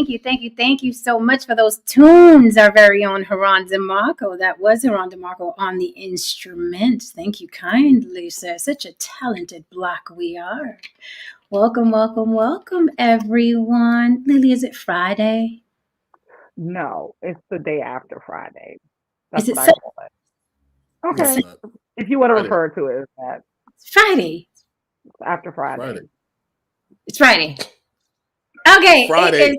Thank you so much for those tunes. Our very own Heron DeMarco. That was Heron DeMarco on the instrument. Thank you kindly, sir. Such a talented block we are. Welcome, everyone. Lily, is it Friday? No, it's the day after Friday. Is That's it what I call it. No, Okay. it's not. If you want to Friday. refer to it as that, Friday? after Friday. It's Friday. Okay. Friday.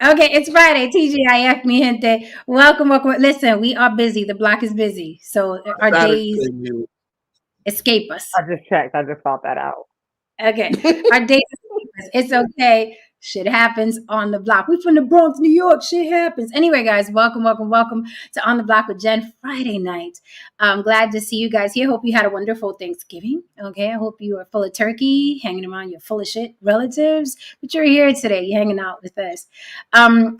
It's Friday. TGIF, mi gente. Welcome. Listen, we are busy. The block is busy. So our days escape us. I just checked. I just thought that out. Okay. Our days escape us. It's okay. Shit happens on the block. We from the Bronx, New York. Shit happens. Anyway, guys, welcome to On the Block with Jen Friday night. I'm glad to see you guys here. Hope you had a wonderful Thanksgiving. Okay. I hope you are full of turkey, hanging around your full of shit relatives, but you're here today. You're hanging out with us.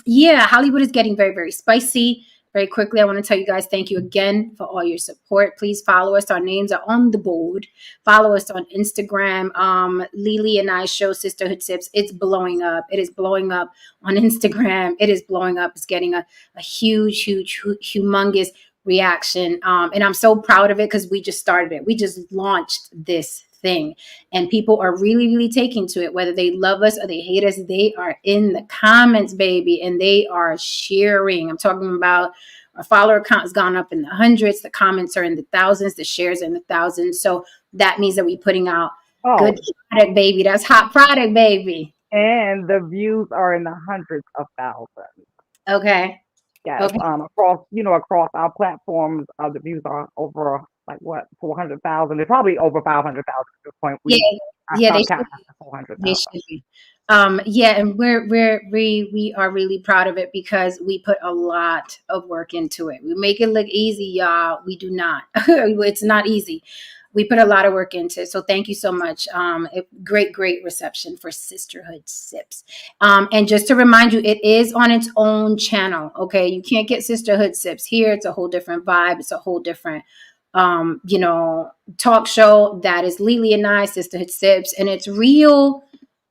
Yeah, Hollywood is getting very, very spicy. Very quickly, I want to tell you guys thank you again for all your support. Please follow us. Our names are on the board. Follow us on Instagram. Lily and I show Sisterhood Sips. It's blowing up. It is blowing up on Instagram. It is blowing up. It's getting a huge, humongous reaction. And I'm so proud of it because we just started it. We just launched this thing and people are really taking to it, whether they love us or they hate us. They are in the comments, baby, and they are sharing. I'm talking about our follower count has gone up in the hundreds, the comments are in the thousands, the shares are in the thousands. So that means that we're putting out good product, baby. That's hot product, baby. And the views are in the hundreds of thousands. Okay. Yes. Okay. Across our platforms, the views are over 400,000. They're probably over 500,000 at this point. They should be. And we are really proud of it because we put a lot of work into it. We make it look easy, y'all. We do not. It's not easy. We put a lot of work into it. So thank you so much. Great reception for Sisterhood Sips. And just to remind you, it is on its own channel. Okay. You can't get Sisterhood Sips here. It's a whole different vibe. It's a whole different talk show that is Lily and I, Sisterhood Sips, and it's real.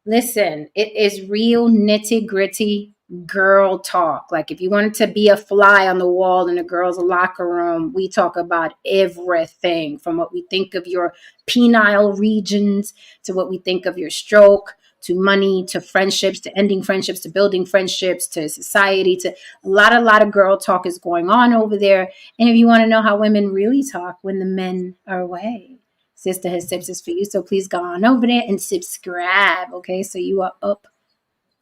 Listen, it is real nitty gritty girl talk. Like if you wanted to be a fly on the wall in a girl's locker room, we talk about everything from what we think of your penile regions to what we think of your stroke, to money, to friendships, to ending friendships, to building friendships, to society, to a lot of girl talk is going on over there. And if you want to know how women really talk when the men are away, Sisterhood Sips is for you. So please go on over there and subscribe. Okay. So you are up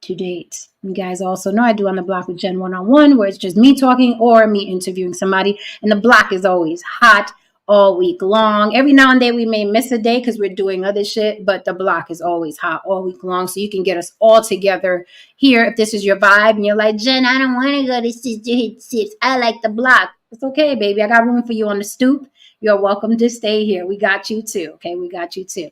to date. You guys also know I do On the Block with Jen 1-on-1, where it's just me talking or me interviewing somebody. And the block is always hot all week long. Every now and then we may miss a day because we're doing other shit, but the block is always hot all week long. So you can get us all together here if this is your vibe and you're like, Jen, I don't want to go to Sisterhood Sips. I like the block. It's okay, baby. I got room for you on the stoop. You're welcome to stay here. We got you too. Okay, we got you too.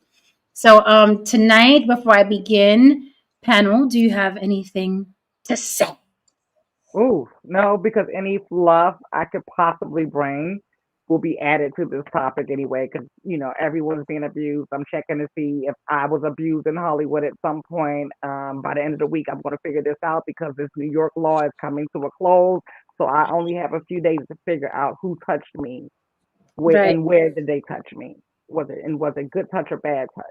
So tonight, before I begin, panel, do you have anything to say? Oh, no, because any fluff I could possibly bring will be added to this topic anyway, because, everyone's being abused. I'm checking to see if I was abused in Hollywood at some point. By the end of the week, I'm going to figure this out because this New York law is coming to a close. So I only have a few days to figure out who touched me, and where did they touch me? Was it good touch or bad touch?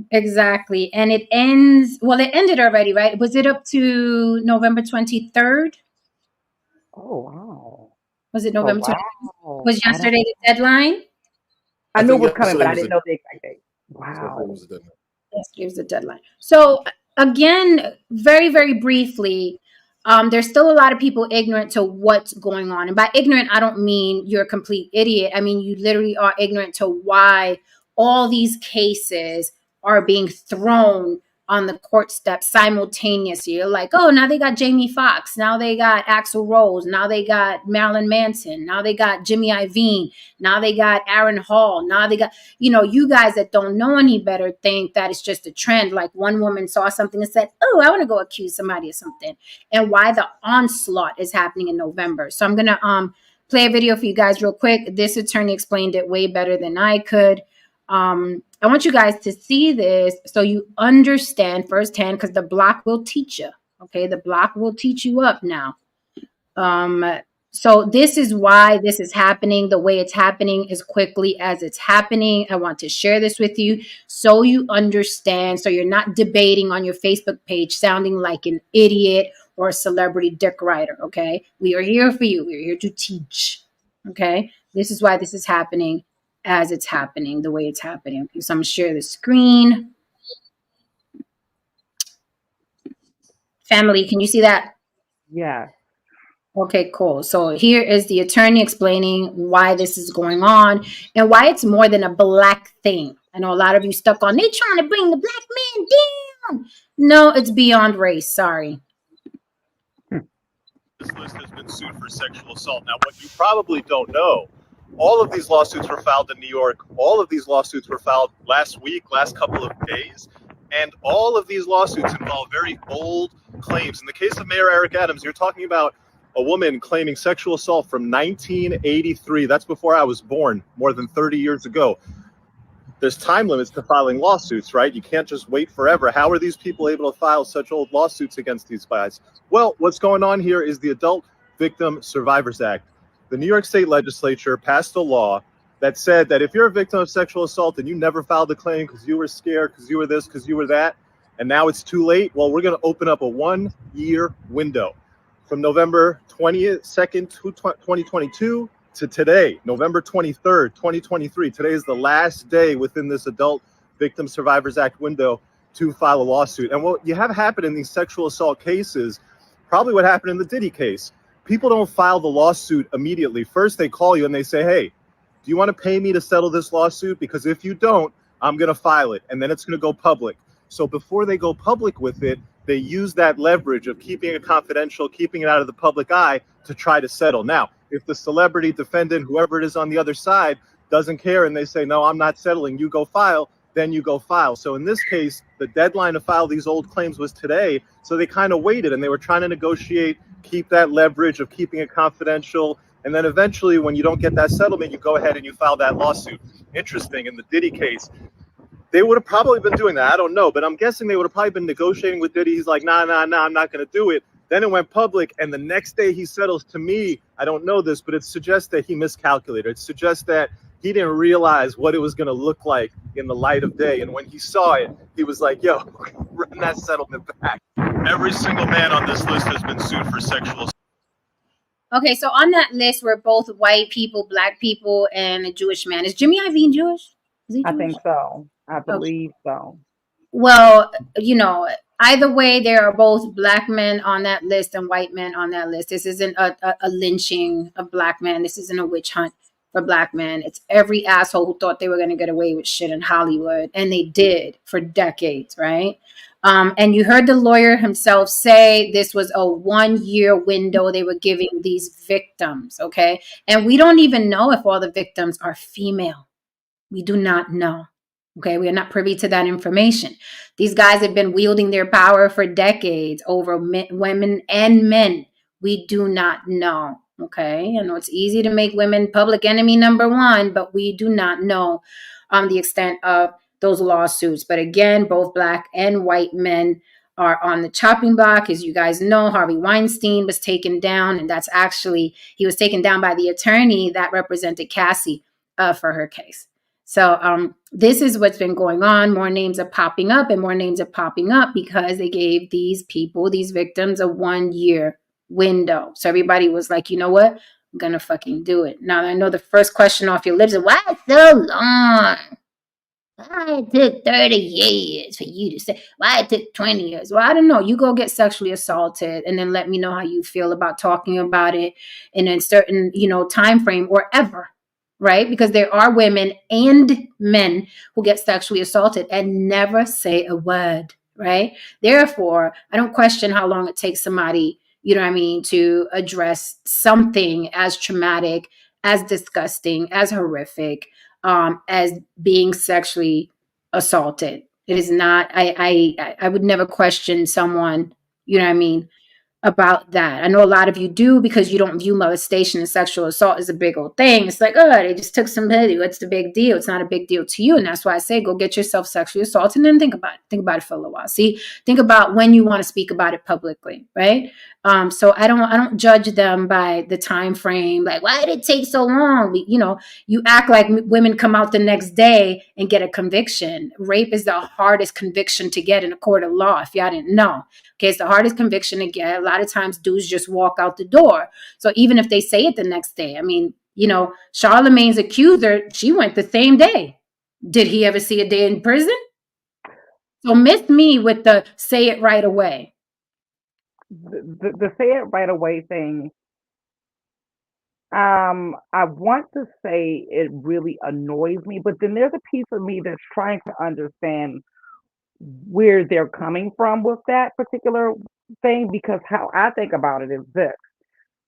Exactly. And it ended already, right? Was it up to November 23rd? Oh, wow. Was it November 23rd? Was yesterday the deadline? I knew it was coming, but I didn't know the exact date. Wow. Yesterday was the deadline. So again, very, very briefly, there's still a lot of people ignorant to what's going on. And by ignorant, I don't mean you're a complete idiot. I mean, you literally are ignorant to why all these cases are being thrown on the court steps simultaneously. You're like, oh, now they got Jamie Foxx. Now they got Axl Rose. Now they got Marilyn Manson. Now they got Jimmy Iovine. Now they got Aaron Hall. Now they got, you guys that don't know any better think that it's just a trend. Like one woman saw something and said, oh, I want to go accuse somebody of something. And why the onslaught is happening in November. So I'm going to play a video for you guys real quick. This attorney explained it way better than I could. I want you guys to see this so you understand firsthand, because the block will teach you. Okay, the block will teach you up now. Um, so this is why this is happening the way it's happening, as quickly as it's happening. I want to share this with you so you understand, so you're not debating on your Facebook page sounding like an idiot or a celebrity dick writer. Okay, we are here for you. We're here to teach. Okay, this is why this is happening as it's happening, the way it's happening. Okay, so I'm gonna share the screen. Family, can you see that? Yeah. Okay, cool. So here is the attorney explaining why this is going on and why it's more than a black thing. I know a lot of you stuck on they trying to bring the black man down. No, it's beyond race. Sorry. This list has been sued for sexual assault. Now, what you probably don't know, all of these lawsuits were filed in New York. All of these lawsuits were filed last week, last couple of days. And all of these lawsuits involve very old claims. In the case of Mayor Eric Adams, you're talking about a woman claiming sexual assault from 1983. That's before I was born, more than 30 years ago. There's time limits to filing lawsuits, right? You can't just wait forever. How are these people able to file such old lawsuits against these guys? Well, what's going on here is the Adult Victim Survivors Act. The New York State Legislature passed a law that said that if you're a victim of sexual assault and you never filed a claim because you were scared, because you were this, because you were that, and now it's too late, well, we're going to open up a 1-year window from November 22nd, 2022 to today, November 23rd, 2023. Today is the last day within this Adult Victim Survivors Act window to file a lawsuit. And what you have happen in these sexual assault cases, probably what happened in the Diddy case, people don't file the lawsuit immediately. First, they call you and they say, hey, do you want to pay me to settle this lawsuit? Because if you don't, I'm going to file it, and then it's going to go public. So before they go public with it, they use that leverage of keeping it confidential, keeping it out of the public eye to try to settle. Now, if the celebrity defendant, whoever it is on the other side, doesn't care and they say, no, I'm not settling, you go file, then you go file. So in this case, the deadline to file these old claims was today. So they kind of waited and they were trying to negotiate, keep that leverage of keeping it confidential. And then eventually, when you don't get that settlement, you go ahead and you file that lawsuit. Interesting, in the Diddy case, they would have probably been doing that. I don't know, but I'm guessing they would have probably been negotiating with Diddy. He's like, nah, I'm not going to do it. Then it went public, and the next day he settles. To me, I don't know this, but it suggests that he miscalculated. It suggests that he didn't realize what it was going to look like in the light of day. And when he saw it, he was like, yo, run that settlement back. Every single man on this list has been sued for sexual assault. Okay, so on that list were both white people, black people, and a Jewish man. Is Jimmy Iovine Jewish? Is he I Jewish? think so. I Okay. believe so. Well, either way, there are both black men on that list and white men on that list. This isn't a lynching of black men. This isn't a witch hunt for black men. It's every asshole who thought they were going to get away with shit in Hollywood, and they did for decades, right? And you heard the lawyer himself say this was a 1-year window they were giving these victims, okay? And we don't even know if all the victims are female. We do not know. Okay, we are not privy to that information. These guys have been wielding their power for decades over women and men. We do not know. Okay, I know it's easy to make women public enemy number one, but we do not know the extent of those lawsuits. But again, both black and white men are on the chopping block. As you guys know, Harvey Weinstein was taken down, and that's actually, he was taken down by the attorney that represented Cassie for her case. So this is what's been going on. More names are popping up and more names are popping up because they gave these people, these victims, a 1-year window. So everybody was like, you know what? I'm going to fucking do it. Now, I know the first question off your lips is, why so long? Why it took 30 years for you to say? Why it took 20 years? Well, I don't know. You go get sexually assaulted and then let me know how you feel about talking about it in a certain, time frame or ever. Right? Because there are women and men who get sexually assaulted and never say a word, right? Therefore, I don't question how long it takes somebody, to address something as traumatic, as disgusting, as horrific, as being sexually assaulted. It is not, I would never question someone, about that. I know a lot of you do because you don't view molestation and sexual assault as a big old thing. It's like, oh, they just took some pity. What's the big deal? It's not a big deal to you. And that's why I say go get yourself sexually assaulted and then think about it. Think about it for a little while. See, think about when you want to speak about it publicly, right? So I don't judge them by the time frame. Like, why did it take so long? You act like women come out the next day and get a conviction. Rape is the hardest conviction to get in a court of law. If y'all didn't know. Okay, it's the hardest conviction to get. A lot of times dudes just walk out the door. So even if they say it the next day, I mean, Charlemagne's accuser, she went the same day. Did he ever see a day in prison? So miss me with the say it right away. The say it right away thing, I want to say it really annoys me, but then there's a piece of me that's trying to understand where they're coming from with that particular thing, because how I think about it is this: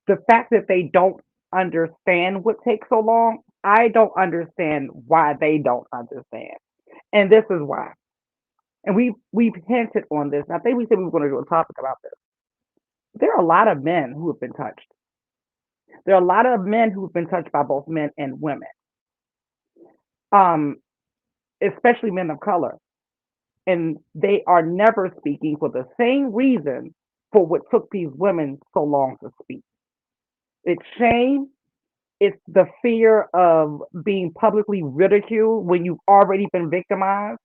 the fact that they don't understand what takes so long, I don't understand why they don't understand. And this is why. And we've hinted on this. I think we said we were going to do a topic about this. There are a lot of men who have been touched. There are a lot of men who've been touched by both men and women, um, especially men of color. And they are never speaking for the same reason for what took these women so long to speak. It's shame. It's the fear of being publicly ridiculed when you've already been victimized,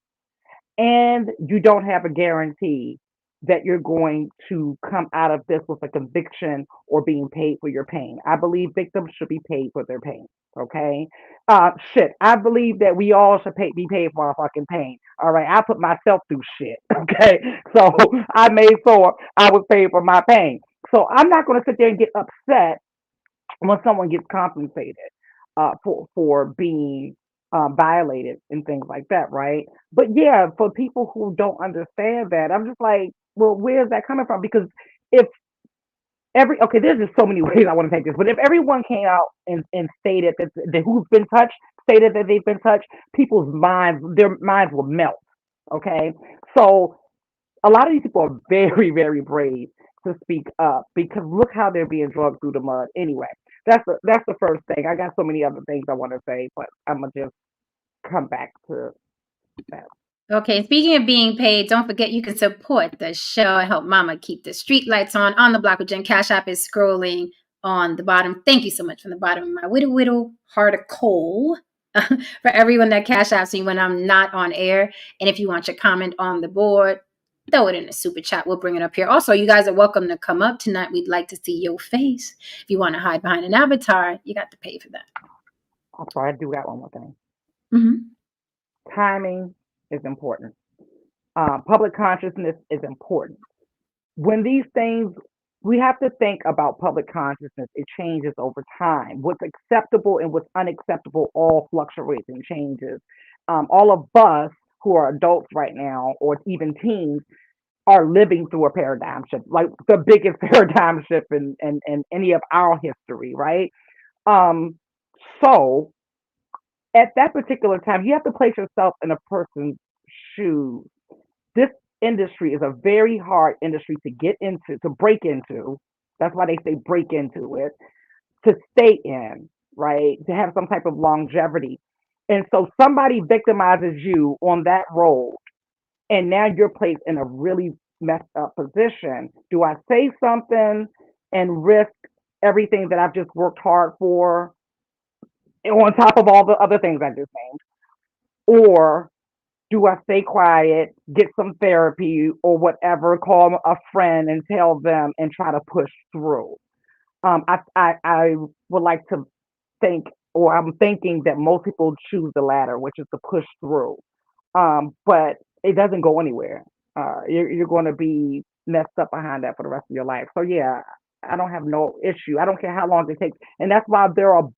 and you don't have a guarantee that you're going to come out of this with a conviction or being paid for your pain. I believe victims should be paid for their pain. Okay. I believe that we all should be paid for our fucking pain. All right. I put myself through shit. Okay. So I made sure I was paid for my pain. So I'm not going to sit there and get upset when someone gets compensated for being violated and things like that, right? But yeah, for people who don't understand that, I'm just like, well, where's that coming from? Because if there's just so many ways I want to take this, but if everyone came out and stated that who's been touched, stated that they've been touched, their minds will melt. Okay, so a lot of these people are very, very brave to speak up because look how they're being dragged through the mud. Anyway, that's the first thing. I got so many other things I want to say, but I'm gonna just come back to that. Okay, speaking of being paid, don't forget you can support the show and help Mama keep the street lights on the block with Jen. Cash App is scrolling on the bottom. Thank you so much from the bottom of my whittle heart of coal for everyone that Cash Apps me when I'm not on air. And if you want your comment on the board, throw it in the super chat. We'll bring it up here. Also, you guys are welcome to come up tonight. We'd like to see your face. If you want to hide behind an avatar, you got to pay for that. I'm sorry, I do got one more thing. Mm-hmm. Timing is important. Public consciousness is important. When these things, we have to think about public consciousness. It changes over time. What's acceptable and what's unacceptable all fluctuates and changes. All of us who are adults right now, or even teens, are living through a paradigm shift, like the biggest paradigm shift in any of our history, right? So at that particular time, you have to place yourself in a person's shoes. This industry is a very hard industry to get into, to break into. That's why they say break into it, to stay in, right? To have some type of longevity. And so somebody victimizes you on that road, and now you're placed in a really messed up position. Do I say something and risk everything that I've just worked hard for, on top of all the other things I just named? Or do I stay quiet, get some therapy or whatever, call a friend and tell them and try to push through? I would like to think, or I'm thinking that most people choose the latter, which is to push through. But it doesn't go anywhere. You're going to be messed up behind that for the rest of your life. So yeah, I don't have no issue. I don't care how long it takes. And that's why there are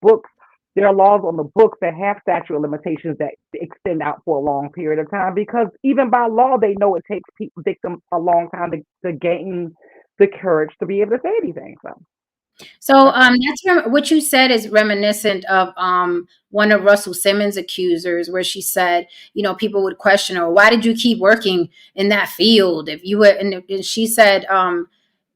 laws on the books that have statute of limitations that extend out for a long period of time, because even by law, they know it takes victims a long time to gain the courage to be able to say anything. So that's what you said is reminiscent of one of Russell Simmons' accusers, where she said, people would question her, why did you keep working in that field? If you were, and she said,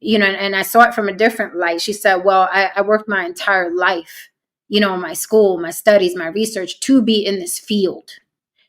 And I saw it from a different light. She said, well, I worked my entire life, my school, my studies, my research to be in this field.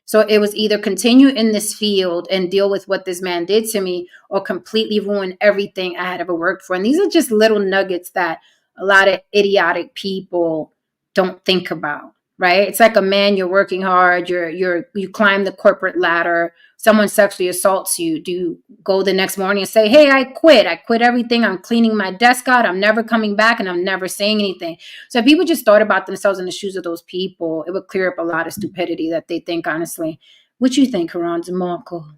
So it was either continue in this field and deal with what this man did to me, or completely ruin everything I had ever worked for. And these are just little nuggets that a lot of idiotic people don't think about, right? It's like a man, you're working hard, you climb the corporate ladder, someone sexually assaults you. Do you go the next morning and say, hey, I quit everything, I'm cleaning my desk out, I'm never coming back, and I'm never saying anything? So if people just thought about themselves in the shoes of those people, it would clear up a lot of stupidity that they think, honestly. What you think, Heron DeMarco?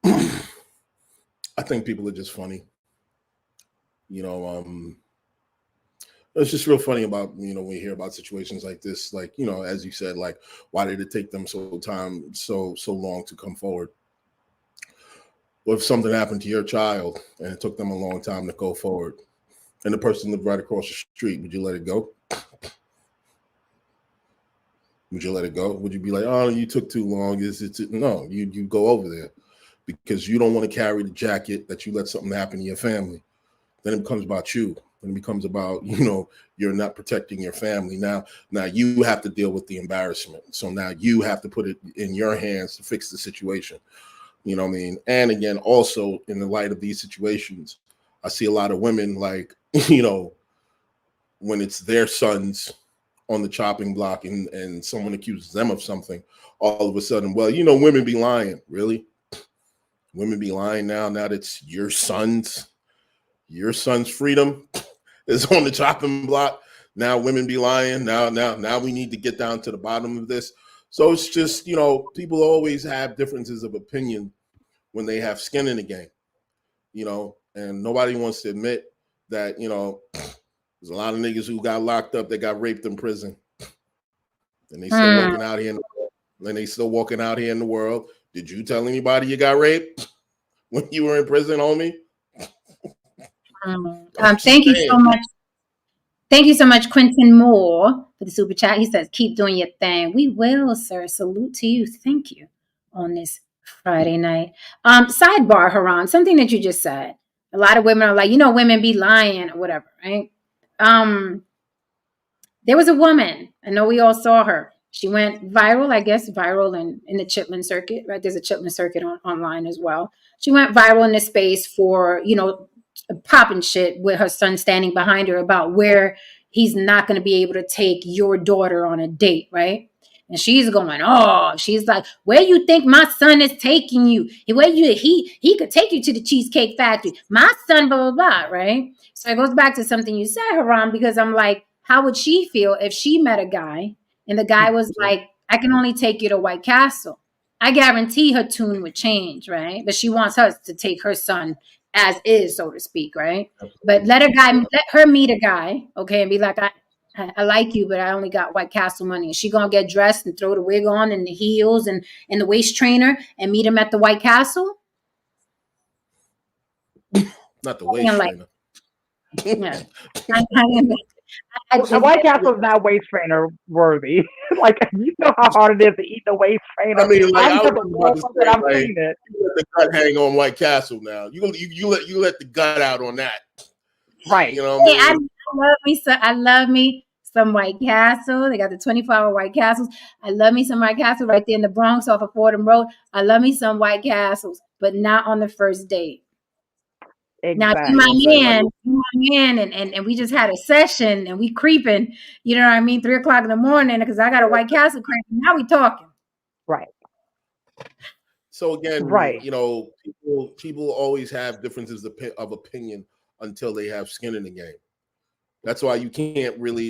I think people are just funny. It's just real funny about, when you hear about situations like this, like, as you said, like, why did it take them so long to come forward? What if something happened to your child and it took them a long time to go forward, and the person lived right across the street? Would you let it go? Would you let it go? Would you be like, oh, you took too long? No, you go over there because you don't want to carry the jacket that you let something happen to your family. Then it becomes about you. Then it becomes about, you're not protecting your family. Now you have to deal with the embarrassment. So now you have to put it in your hands to fix the situation. You know what I mean? And again, also in the light of these situations, I see a lot of women like, when it's their sons on the chopping block and someone accuses them of something, all of a sudden, well, women be lying. Really? Women be lying now that it's your son's freedom is on the chopping block. Now women be lying. Now we need to get down to the bottom of this. So it's just, people always have differences of opinion when they have skin in the game, and nobody wants to admit that, there's a lot of niggas who got locked up that got raped in prison. And they still walking out here in the world. Did you tell anybody you got raped when you were in prison, homie? Thank you so much. Thank you so much, Quentin Moore, for the super chat. He says, keep doing your thing. We will, sir. Salute to you. Thank you on this Friday night. Sidebar, Heron, something that you just said. A lot of women are like, women be lying or whatever, right? There was a woman. I know we all saw her. She went viral, I guess, in the Chitlin circuit, right? There's a Chitlin circuit online as well. She went viral in this space for, popping shit with her son standing behind her about where he's not going to be able to take your daughter on a date, right? And she's like, where you think my son is taking you? He could take you to the Cheesecake Factory. My son, blah, blah, blah, right? So it goes back to something you said, Haram, because I'm like, how would she feel if she met a guy and the guy was like, I can only take you to White Castle? I guarantee her tune would change, right? But she wants us to take her son as is, so to speak, right? But let her meet a guy, okay, and be like, I like you, but I only got White Castle money. Is she gonna get dressed and throw the wig on and the heels and the waist trainer and meet him at the White Castle? Not the waist trainer. Yeah. White Castle is not waist trainer worthy. Like, you know how hard it is to eat the waist trainer. I mean, like, I've seen it. You let the gut hang on White Castle now. You let the gut out on that. Right. You know what I mean? I love me some White Castle. They got the 24-hour White Castles. I love me some White Castle right there in the Bronx off of Fordham Road. I love me some White Castles, but not on the first date. Exactly. Now, you my man, and we just had a session and we creeping, 3 o'clock in the morning because I got a White Castle craving. Now we talking. Right. So again, right. People always have differences of opinion until they have skin in the game. That's why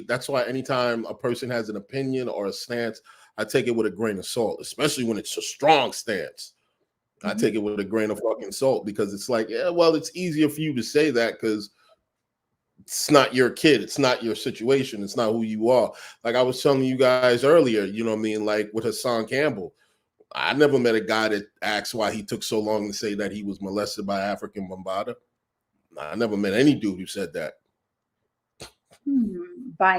that's why anytime a person has an opinion or a stance, I take it with a grain of salt, especially when it's a strong stance. I take it with a grain of fucking salt because it's like, yeah, well, it's easier for you to say that because it's not your kid. It's not your situation. It's not who you are. Like I was telling you guys earlier, like with Hassan Campbell, I never met a guy that asked why he took so long to say that he was molested by African Bambaataa. I never met any dude who said that.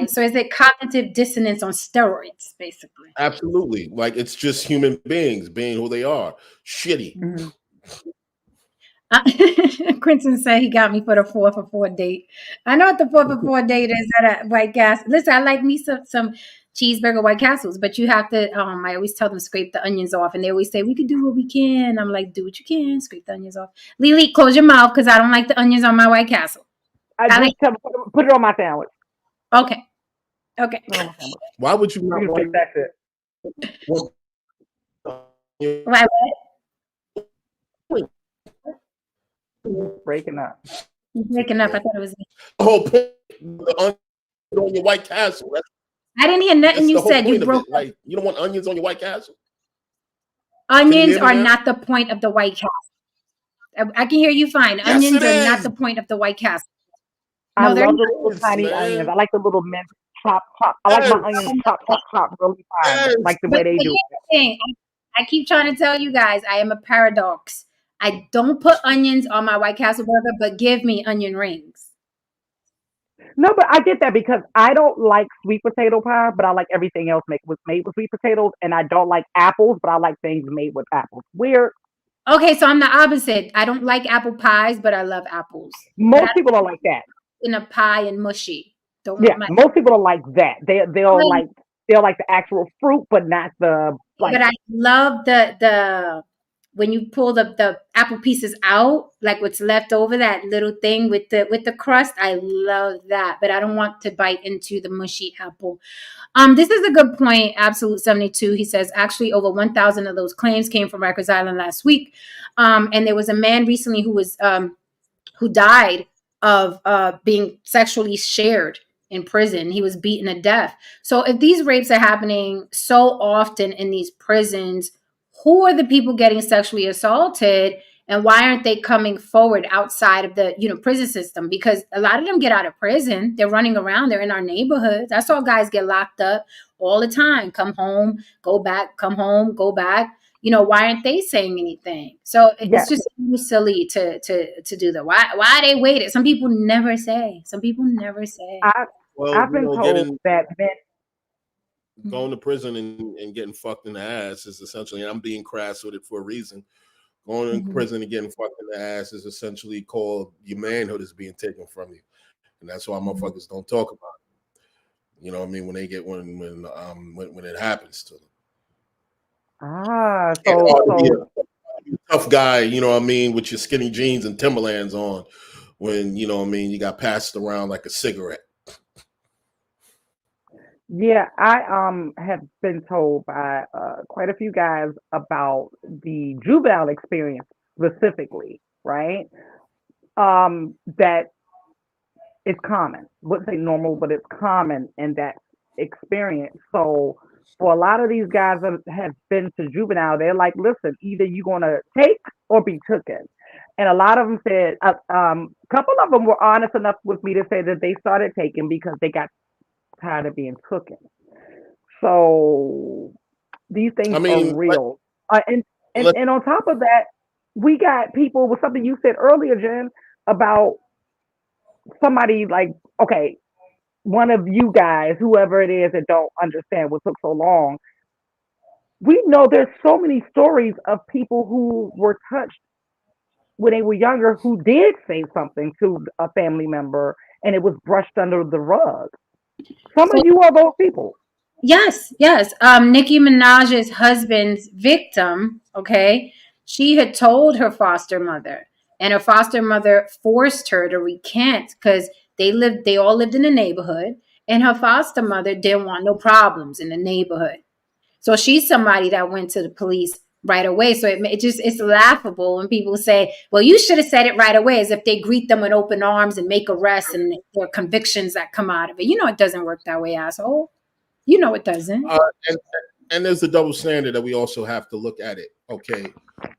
So is it cognitive dissonance on steroids, basically? Absolutely. Like it's just human beings being who they are. Shitty. Quentin said he got me for the 4 for 4 date. I know what the 4 for 4 date is at a White Castle. Listen, I like me some cheeseburger White Castles, but you have to. I always tell them scrape the onions off, and they always say we can do what we can. I'm like, do what you can, scrape the onions off. Lily, close your mouth because I don't like the onions on my White Castle. I I like. just put it on my sandwich. Okay, okay. Put it on my sandwich. Why would you not You can like fix that shit. Why, Breaking up. You're breaking up. I thought it was me. the whole point? The onions on your White Castle. I didn't hear nothing That's you the whole said. You point of broke it. Like, you don't want onions on your White Castle? Onions hear me are now? not the point of the White Castle. I can hear you fine. Yes, Onions it are not is. the point of the White Castle. I No, they're love not. the little Yes, tiny man. onions. I like the little mint chop. I like my onions chop really fine, Yes. like the But way they do. here's the thing. I keep trying to tell you guys, I am a paradox. I don't put onions on my White Castle burger, but give me onion rings. No, but I get that because I don't like sweet potato pie, but I like everything else made with sweet potatoes, and I don't like apples, but I like things made with apples. Weird. Okay, so I'm the opposite. I don't like apple pies, but I love apples. But Most I people are like that. in a pie and mushy. Don't Yeah, want my. most people are like that. They'll like the actual fruit, but not the like. But I love the when you pull the apple pieces out, like what's left over, that little thing with the crust. I love that, but I don't want to bite into the mushy apple. This is a good point. Absolute 72. He says actually over 1,000 of those claims came from Rikers Island last week. And there was a man recently who died of being sexually shared in prison. He was beaten to death. So if these rapes are happening so often in these prisons, who are the people getting sexually assaulted? And why aren't they coming forward outside of the prison system? Because a lot of them get out of prison. They're running around. They're in our neighborhoods. I saw guys get locked up all the time. Come home, go back, come home, go back. Why aren't they saying anything? So Yeah. it's just silly to do that. Why they waited? Some people never say. I've been told that men. Going to prison and getting fucked in the ass is essentially, and I'm being crass with it for a reason. Going to prison and getting fucked in the ass is essentially called your manhood is being taken from you, and that's why motherfuckers don't talk about it. You know what I mean? When they get when it happens to them. So Tough guy, you know what I mean, with your skinny jeans and Timberlands on, when you know what I mean, you got passed around like a cigarette. Yeah, I have been told by quite a few guys about the Juvenile Experience specifically, right? That it's common. Wouldn't say normal, but it's common in that experience. So for a lot of these guys that have been to juvenile, they're like, listen, either you're gonna take or be taken. And a lot of them said, a couple of them were honest enough with me to say that they started taking because they got tired of being taken. So these things are real. And on top of that, we got people with something you said earlier, Jen, about somebody like, okay, one of you guys, whoever it is that don't understand what took so long. We know there's so many stories of people who were touched when they were younger who did say something to a family member and it was brushed under the rug. Some of you are those people. Yes. Nicki Minaj's husband's victim, okay, she had told her foster mother, and her foster mother forced her to recant because they all lived in the neighborhood, and her foster mother didn't want no problems in the neighborhood. So she's somebody that went to the police right away. So it's laughable when people say, well, you should have said it right away, as if they greet them with open arms and make arrests and there are convictions that come out of it. It doesn't work that way, asshole. It doesn't. And there's the double standard that we also have to look at it. Okay,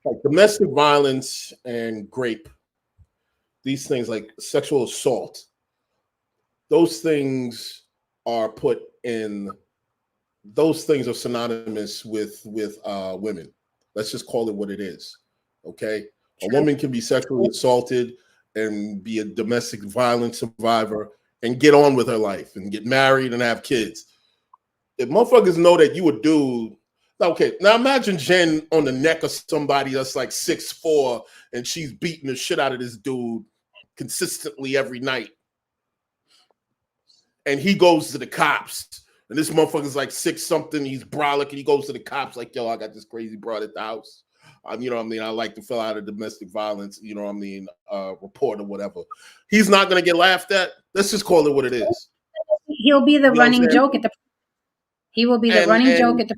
like domestic violence and rape, these things like sexual assault, those things are synonymous with women. Let's just call it what it is. Okay, a woman can be sexually assaulted and be a domestic violence survivor and get on with her life and get married and have kids. If motherfuckers know that you a dude Okay, now imagine Jen on the neck of somebody that's like 6'4", and she's beating the shit out of this dude consistently every night. And he goes to the cops. And this motherfucker's like 6 something, he's brolic, and he goes to the cops like, yo, I got this crazy broad at the house. You know what I mean? I like to fill out a domestic violence, you know what I mean, report or whatever. He's not gonna get laughed at. Let's just call it what it is. He'll be the You know what I'm running saying? joke at the. He will be the And running joke and at the.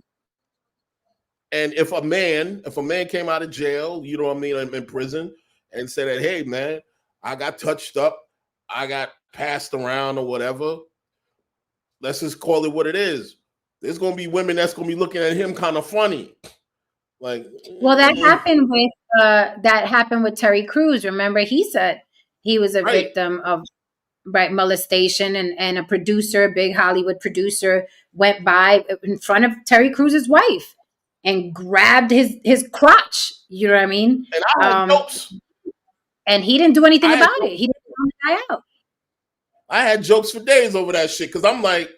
and if a man came out of jail, you know what I mean, in prison, and said that, hey man, I got touched up, I got passed around or whatever, let's just call it what it is. There's gonna be women that's gonna be looking at him kind of funny. Like, Well, that happened with Terry Crews. Remember, he said he was a right. victim of molestation, and a producer, a big Hollywood producer, went by in front of Terry Crews's wife and grabbed his crotch. You know what I mean? And I had jokes. And he didn't do anything about it. He didn't throw the guy out. I had jokes for days over that shit because I'm like,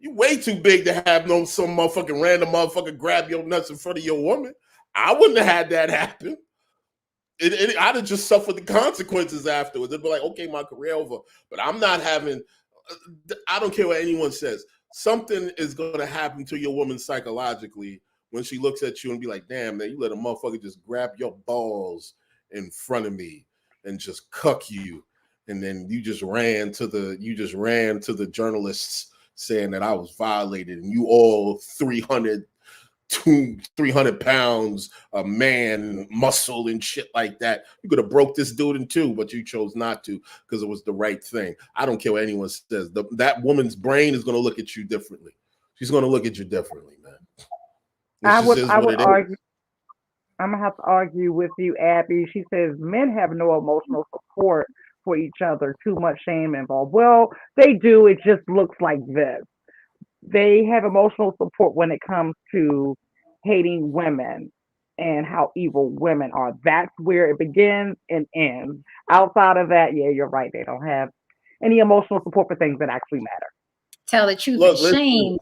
you way too big to have some motherfucking random motherfucker grab your nuts in front of your woman. I wouldn't have had that happen. I'd have just suffered the consequences afterwards. It'd be like, okay, my career over. But I'm not having, I don't care what anyone says. Something is going to happen to your woman psychologically when she looks at you and be like, damn, man, you let a motherfucker just grab your balls in front of me and just cuck you. And then you just ran to the journalists saying that I was violated, and you all 300 pounds, a man, muscle and shit like that. You could have broke this dude in two, but you chose not to because it was the right thing. I don't care what anyone says. That woman's brain is going to look at you differently. She's going to look at you differently, man. I would argue. I'm gonna have to argue with you, Abby. She says men have no emotional support for each other. Too much shame involved. Well, they do. It just looks like this. They have emotional support when it comes to hating women and how evil women are. That's where it begins and ends. Outside of that, yeah, you're right. They don't have any emotional support for things that actually matter. Tell the truth. Look, Shame.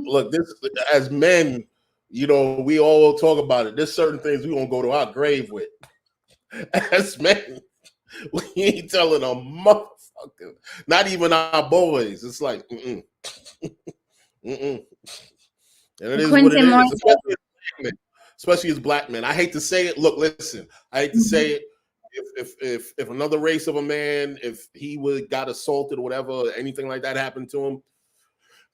Look, this as men, you know, we all talk about it. There's certain things we won't go to our grave with. As men, we ain't telling a motherfucker, not even our boys. It's like, mm-mm. And it is what it is, especially as black men. I hate to say it. Look, listen, I hate to say it. If another race of a man, if he got assaulted or whatever, or anything like that happened to him,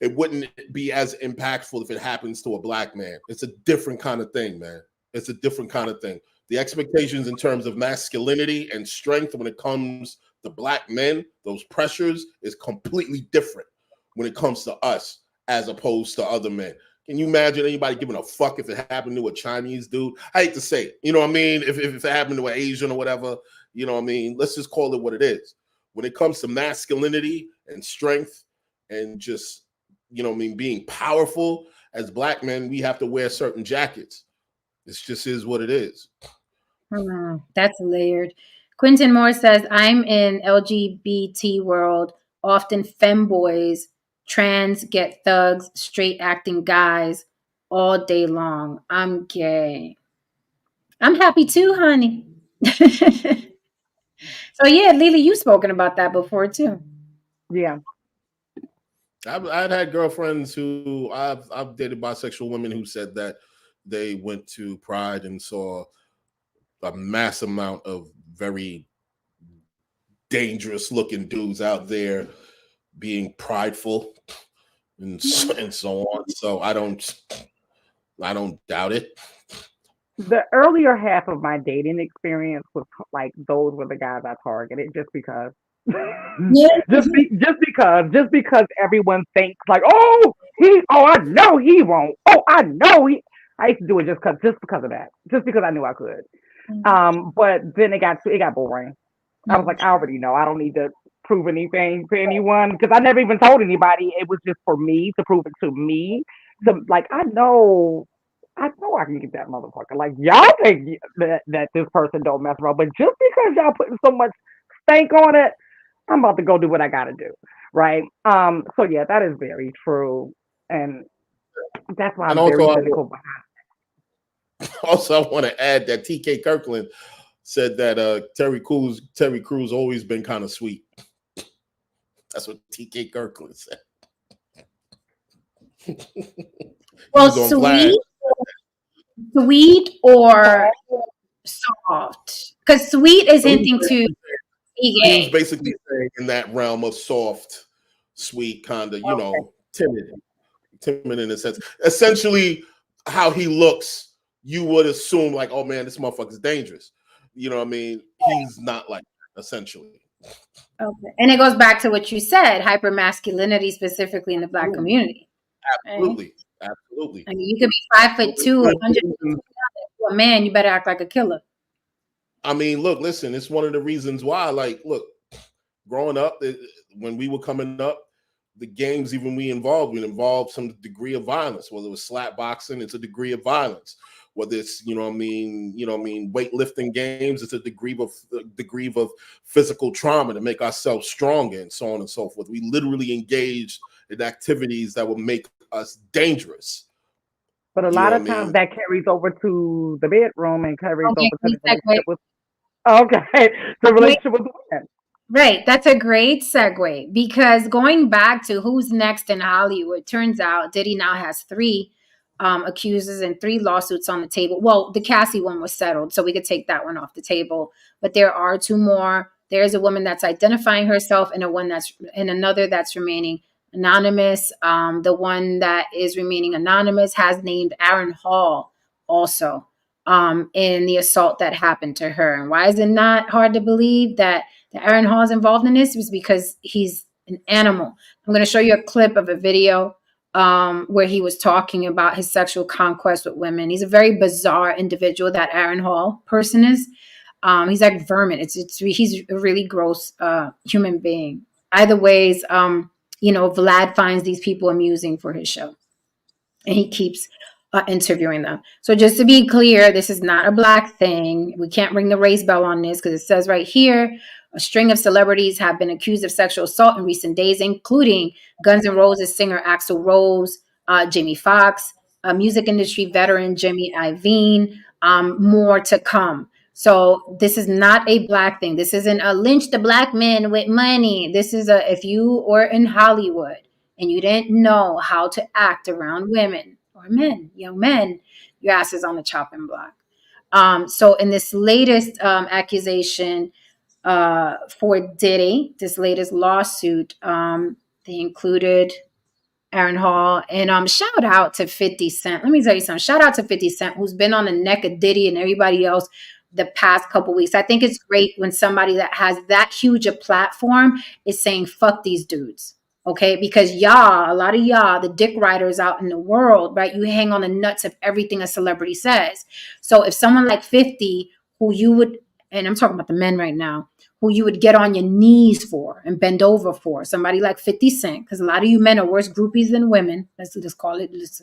it wouldn't be as impactful if it happens to a black man. It's a different kind of thing, man. It's a different kind of thing. The expectations in terms of masculinity and strength when it comes to black men, those pressures is completely different when it comes to us as opposed to other men. Can you imagine anybody giving a fuck if it happened to a Chinese dude? I hate to say it. You know what I mean? If it happened to an Asian or whatever, you know what I mean? Let's just call it what it is. When it comes to masculinity and strength and just, you know what I mean, being powerful as black men, we have to wear certain jackets. It just is what it is. That's layered. Quentin Moore says, I'm in LGBT world, often femboys, trans get thugs, straight acting guys all day long. I'm gay. I'm happy too, honey. So yeah, Lily, you've spoken about that before too. Yeah. I've had girlfriends who I've dated bisexual women who said that they went to Pride and saw a mass amount of very dangerous looking dudes out there being prideful and so on. So I don't doubt it. The earlier half of my dating experience was like those were the guys I targeted just because. just because everyone thinks like, oh I know he won't. Oh, I know he. I used to do it just because of that, just because I knew I could. But then it got boring. I was like, I already know. I don't need to prove anything to anyone because I never even told anybody. It was just for me to prove it to me. So like, I know I can get that motherfucker. Like y'all think that this person don't mess around, but just because y'all putting so much stank on it, I'm about to go do what I gotta do, right? So yeah, that is very true. And That's why And I'm very also, cynical. I want to add that T.K. Kirkland said that Terry Crews always been kind of sweet. That's what T.K. Kirkland said. Well, sweet or soft? Because sweet is hinting to be He was gay. basically saying in that realm of soft, sweet, kind of, timid in a sense. Essentially, how he looks, you would assume like, oh man, this motherfucker's dangerous. You know what I mean? He's not like that, essentially. Okay. And it goes back to what you said, hypermasculinity, specifically in the Black community. Absolutely. Right? Absolutely. I mean, you could be 5'2", 100 to a man, you better act like a killer. I mean, look, listen, it's one of the reasons why, like, look, growing up, when we were coming up, the games even we involved some degree of violence. Whether it was slap boxing, it's a degree of violence. Whether it's weightlifting games, it's a degree of physical trauma to make ourselves stronger, and so on and so forth. We literally engaged in activities that would make us dangerous. But a lot of times that carries over to the bedroom and carries over to the relationship with. Okay, the relationship with women. Right. That's a great segue, because going back to who's next in Hollywood, turns out Diddy now has 3 accusers and 3 lawsuits on the table. Well, the Cassie one was settled, so we could take that one off the table. But there are 2 more. There's a woman that's identifying herself and another that's remaining anonymous. The one that is remaining anonymous has named Aaron Hall also in the assault that happened to her. And why is it not hard to believe that Aaron Hall is involved in this? Was because he's an animal. I'm going to show you a clip of a video where he was talking about his sexual conquest with women. He's a very bizarre individual, that Aaron Hall person is. He's like vermin. He's a really gross human being. Either ways, Vlad finds these people amusing for his show, and he keeps interviewing them. So just to be clear, this is not a Black thing. We can't ring the race bell on this, because it says right here, a string of celebrities have been accused of sexual assault in recent days, including Guns N' Roses singer Axl Rose, Jamie Foxx, music industry veteran Jimmy Iovine, more to come. So this is not a Black thing. This isn't a lynch the Black men with money. This is if you were in Hollywood and you didn't know how to act around women or men, young men, your ass is on the chopping block. So in this latest accusation for Diddy, this latest lawsuit, they included Aaron Hall, and shout out to 50 Cent. Let me tell you something. Shout out to 50 Cent, who's been on the neck of Diddy and everybody else the past couple weeks. I think it's great when somebody that has that huge a platform is saying, fuck these dudes. Okay, because a lot of y'all, the dick riders out in the world, right? You hang on the nuts of everything a celebrity says. So if someone like 50, who you would, and I'm talking about the men right now, who you would get on your knees for and bend over for, somebody like 50 Cent, because a lot of you men are worse groupies than women. Let's just call it. Let's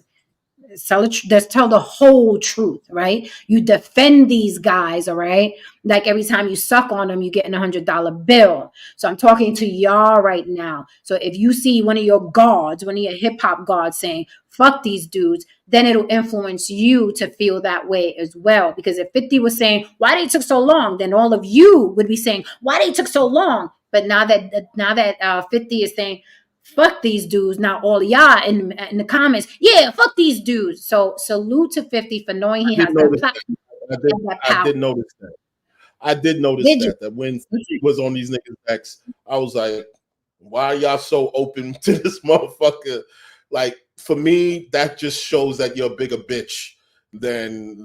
tell the whole truth, right? You defend these guys, all right? Like every time you suck on them, you get a $100 bill. So I'm talking to y'all right now. So if you see one of your gods, one of your hip hop gods saying, fuck these dudes, then it'll influence you to feel that way as well. Because if 50 was saying, why they took so long, then all of you would be saying, why they took so long? But now that 50 is saying, fuck these dudes, now all y'all in the comments, yeah, fuck these dudes. So salute to 50 for knowing he has that platform. I did notice that. I did notice that when he was on these niggas' backs, I was like, why are y'all so open to this motherfucker? Like, for me, that just shows that you're a bigger bitch than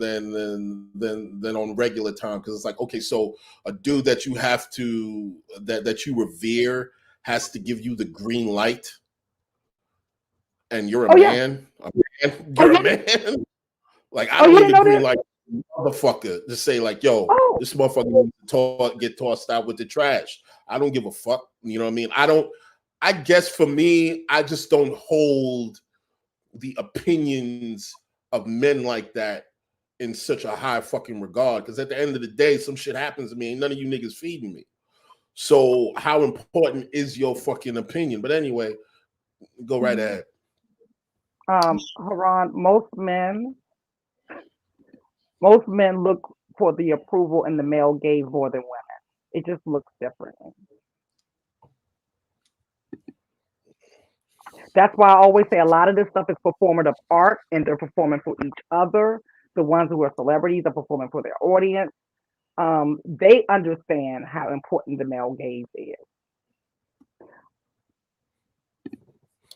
on regular time. Because it's like, okay, so a dude that you have to that you revere has to give you the green light, and you're a man. You're a man. Like, I don't need the green light, motherfucker, to say like, yo, this motherfucker needs to get tossed out with the trash. I don't give a fuck. You know what I mean? I guess for me, I just don't hold the opinions of men like that in such a high fucking regard. Because at the end of the day, some shit happens to me, and none of you niggas feeding me. So how important is your fucking opinion? But anyway, go right ahead. Haran, most men look for the approval in the male gaze more than women. It just looks different. That's why I always say a lot of this stuff is performative art, and they're performing for each other. The ones who are celebrities are performing for their audience. They understand how important the male gaze is.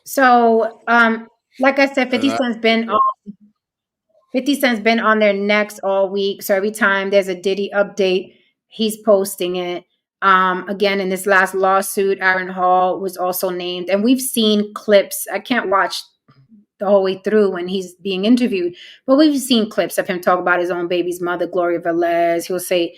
So, like I said, And 50 Cent's been on their necks all week. So every time there's a Diddy update, he's posting it. Again, in this last lawsuit, Aaron Hall was also named, and we've seen clips. I can't watch the whole way through when he's being interviewed, but we've seen clips of him talk about his own baby's mother, Gloria Velez. He'll say,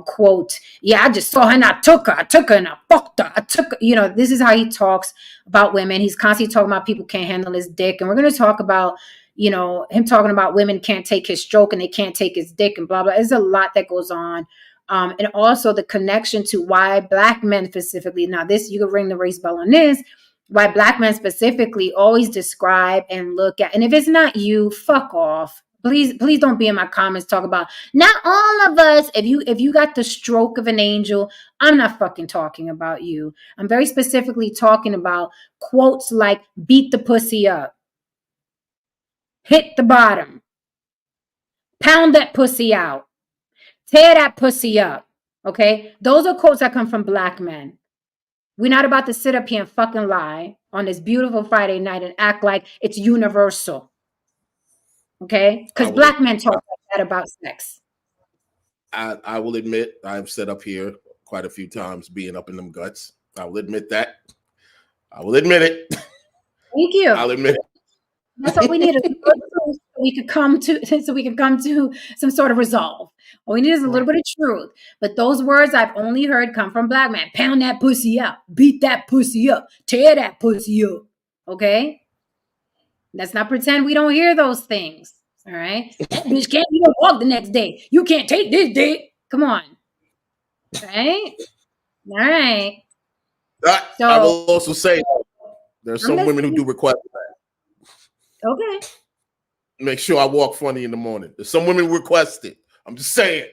quote, "Yeah, I just saw her and I took her and I fucked her. I took her." This is how he talks about women. He's constantly talking about people can't handle his dick. And we're going to talk about, him talking about women can't take his stroke and they can't take his dick and blah, blah. There's a lot that goes on. And also the connection to why Black men specifically, now this, you can ring the race bell on this, why Black men specifically always describe and look at, and if it's not you, fuck off. Please don't be in my comments talk about not all of us. If you got the stroke of an angel, I'm not fucking talking about you. I'm very specifically talking about quotes like beat the pussy up, hit the bottom, pound that pussy out, tear that pussy up. Okay? Those are quotes that come from Black men. We're not about to sit up here and fucking lie on this beautiful Friday night and act like it's universal. Okay? Because Black men talk like that about sex. I will admit, I've said up here quite a few times being up in them guts. I will admit that. I will admit it. Thank you. I'll admit it. That's what we need, so we could come to some sort of resolve. All we need is a little bit of truth. But those words I've only heard come from Black men. Pound that pussy out. Beat that pussy up. Tear that pussy up. Okay? Let's not pretend we don't hear those things. All right? That bitch can't even walk the next day. You can't take this dick. Come on. Right? All right. I will also say there's some women who do request that. Okay. Make sure I walk funny in the morning. There's some women request it. I'm just saying.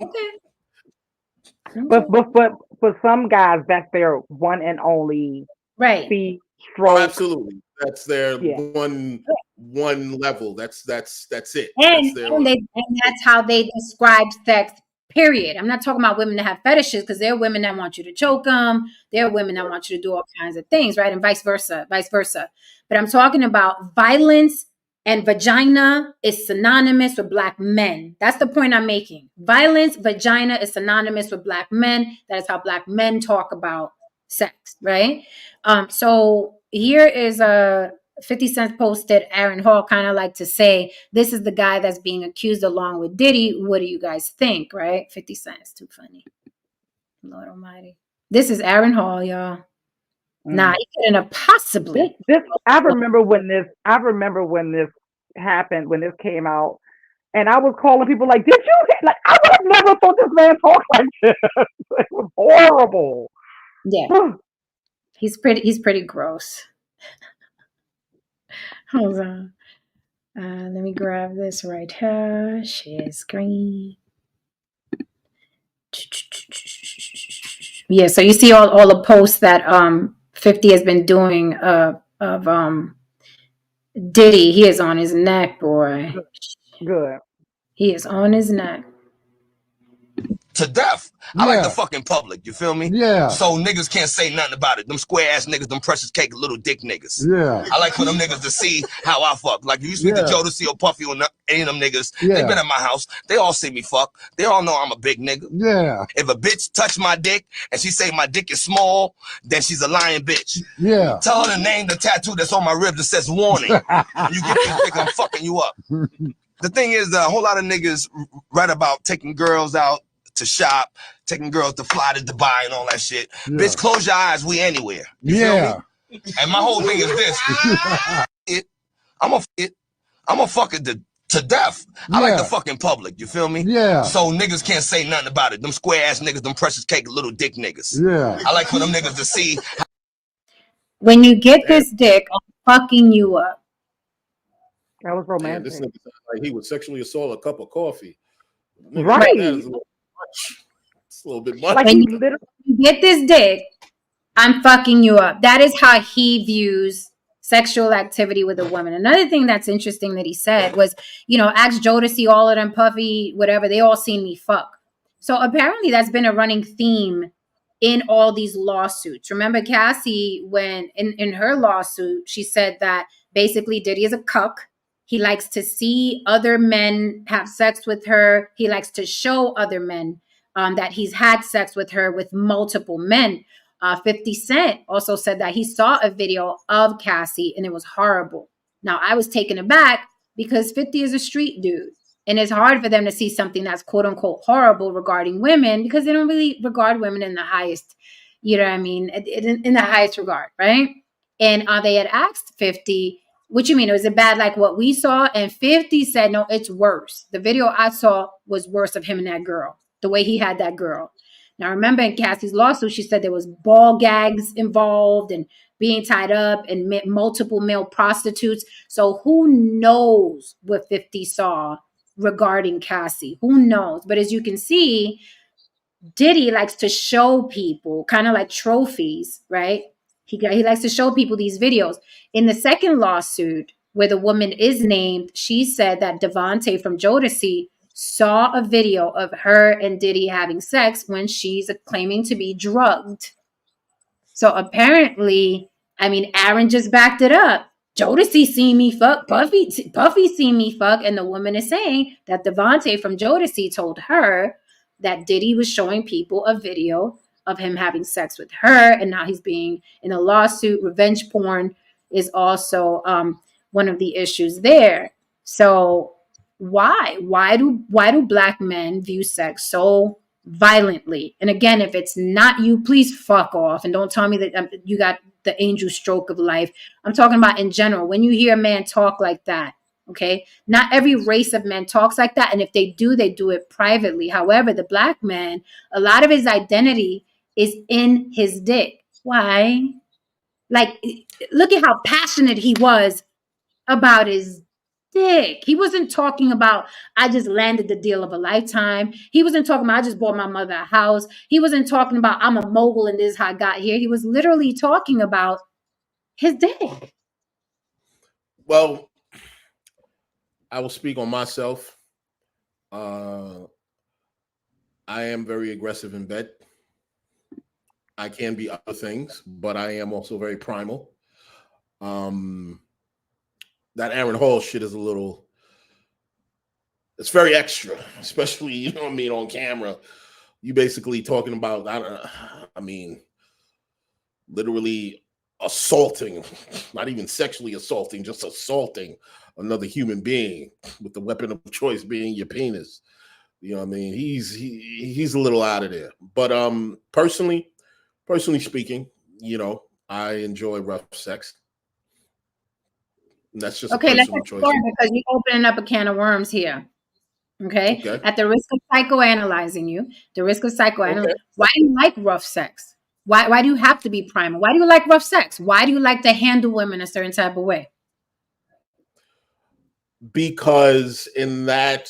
Okay. But for some guys, that's their one and only right stroke. Oh, absolutely. That's their one level. That's it. And that's how they describe sex. Period. I'm not talking about women that have fetishes, because there are women that want you to choke them. There are women that want you to do all kinds of things, right? And vice versa. But I'm talking about violence, and vagina is synonymous with Black men. That's the point I'm making. Violence, vagina is synonymous with Black men. That is how Black men talk about sex, right? So here is a 50 Cent posted Aaron Hall, kind of like to say, this is the guy that's being accused along with Diddy. What do you guys think, right? 50 Cent is too funny. Lord almighty. This is Aaron Hall, y'all. Nah, he couldn't have possibly. I remember when this happened, when this came out, and I was calling people like, did you hear? Like, I would have never thought this man talked like this. It was horrible. Yeah. He's pretty gross. Hold on. Let me grab this right here. Share screen. Yeah, so you see all the posts that 50 has been doing of Diddy. He is on his neck, boy. Good. He is on his neck. To death. I like the fucking public, you feel me? Yeah. So niggas can't say nothing about it. Them square ass niggas, them precious cake little dick niggas. Yeah. I like for them niggas to see how I fuck. Like, if you speak to Jodeci or Puffy or any of them niggas, they been at my house. They all see me fuck. They all know I'm a big nigga. Yeah. If a bitch touch my dick and she say my dick is small, then she's a lying bitch. Yeah. Tell her to name the tattoo that's on my rib that says warning. You get this dick, I'm fucking you up. The thing is, a whole lot of niggas write about taking girls out to shop, taking girls to fly to Dubai and all that shit. Yeah. Bitch, close your eyes, we anywhere. You feel me? And my whole thing is this. I'm a fuck it to death. I like the fucking public, you feel me? Yeah. So niggas can't say nothing about it. Them square ass niggas, them precious cake little dick niggas. Yeah. I like for them niggas to see. When you get this dick, I'm fucking you up. That was Man, this romantic. nigga sounds like he would sexually assault a cup of coffee. Nigga Right. like that is a little much. It's a little bit much. Like When he you literally. get this dick, I'm fucking you up. That is how he views sexual activity with a woman. Another thing that's interesting that he said was, ask Jodeci, all of them, Puffy, whatever, they all seen me fuck. So apparently that's been a running theme in all these lawsuits. Remember Cassie, when in her lawsuit, she said that basically Diddy is a cuck. He likes to see other men have sex with her. He likes to show other men that he's had sex with her with multiple men. 50 Cent also said that he saw a video of Cassie and it was horrible. Now, I was taken aback because 50 is a street dude. And it's hard for them to see something that's quote unquote horrible regarding women because they don't really regard women in the highest, you know what I mean, in the highest regard, right? And they had asked 50, what you mean? Was it bad like what we saw? And 50 said, no, it's worse. The video I saw was worse of him and that girl, the way he had that girl. Now, remember in Cassie's lawsuit, she said there was ball gags involved and being tied up and multiple male prostitutes. So who knows what 50 saw regarding Cassie? Who knows? But as you can see, Diddy likes to show people kind of like trophies, right? He likes to show people these videos. In the second lawsuit, where the woman is named, she said that Devontae from Jodeci saw a video of her and Diddy having sex when she's claiming to be drugged. So apparently, I mean, Aaron just backed it up. Jodeci seen me fuck, Puffy seen me fuck, and the woman is saying that Devontae from Jodeci told her that Diddy was showing people a video of him having sex with her, and now he's being in a lawsuit. Revenge porn is also one of the issues there. So why do black men view sex so violently? And again, if it's not you, please fuck off and don't tell me that you got the angel stroke of life. I'm talking about in general. When you hear a man talk like that, okay, not every race of men talks like that, and if they do it privately. However, the black man, a lot of his identity is in his dick. Why? Like, look at how passionate he was about his dick. He wasn't talking about, I just landed the deal of a lifetime. He wasn't talking about, I just bought my mother a house. He wasn't talking about, I'm a mogul and this is how I got here. He was literally talking about his dick. Well, I will speak on myself. I am very aggressive in bed. I can be other things, but I am also very primal. That Aaron Hall shit is it's very extra, especially, you know what I mean, on camera. You basically talking about, literally assaulting, not even sexually assaulting, just assaulting another human being with the weapon of choice being your penis. You know what I mean? He's a little out of there. But personally speaking, I enjoy rough sex. That's just okay. Let's personal choice. because you're opening up a can of worms here. Okay. At the risk of psychoanalyzing you, why do you like rough sex? Why do you have to be primal? Why do you like rough sex? Why do you like to handle women a certain type of way? Because in that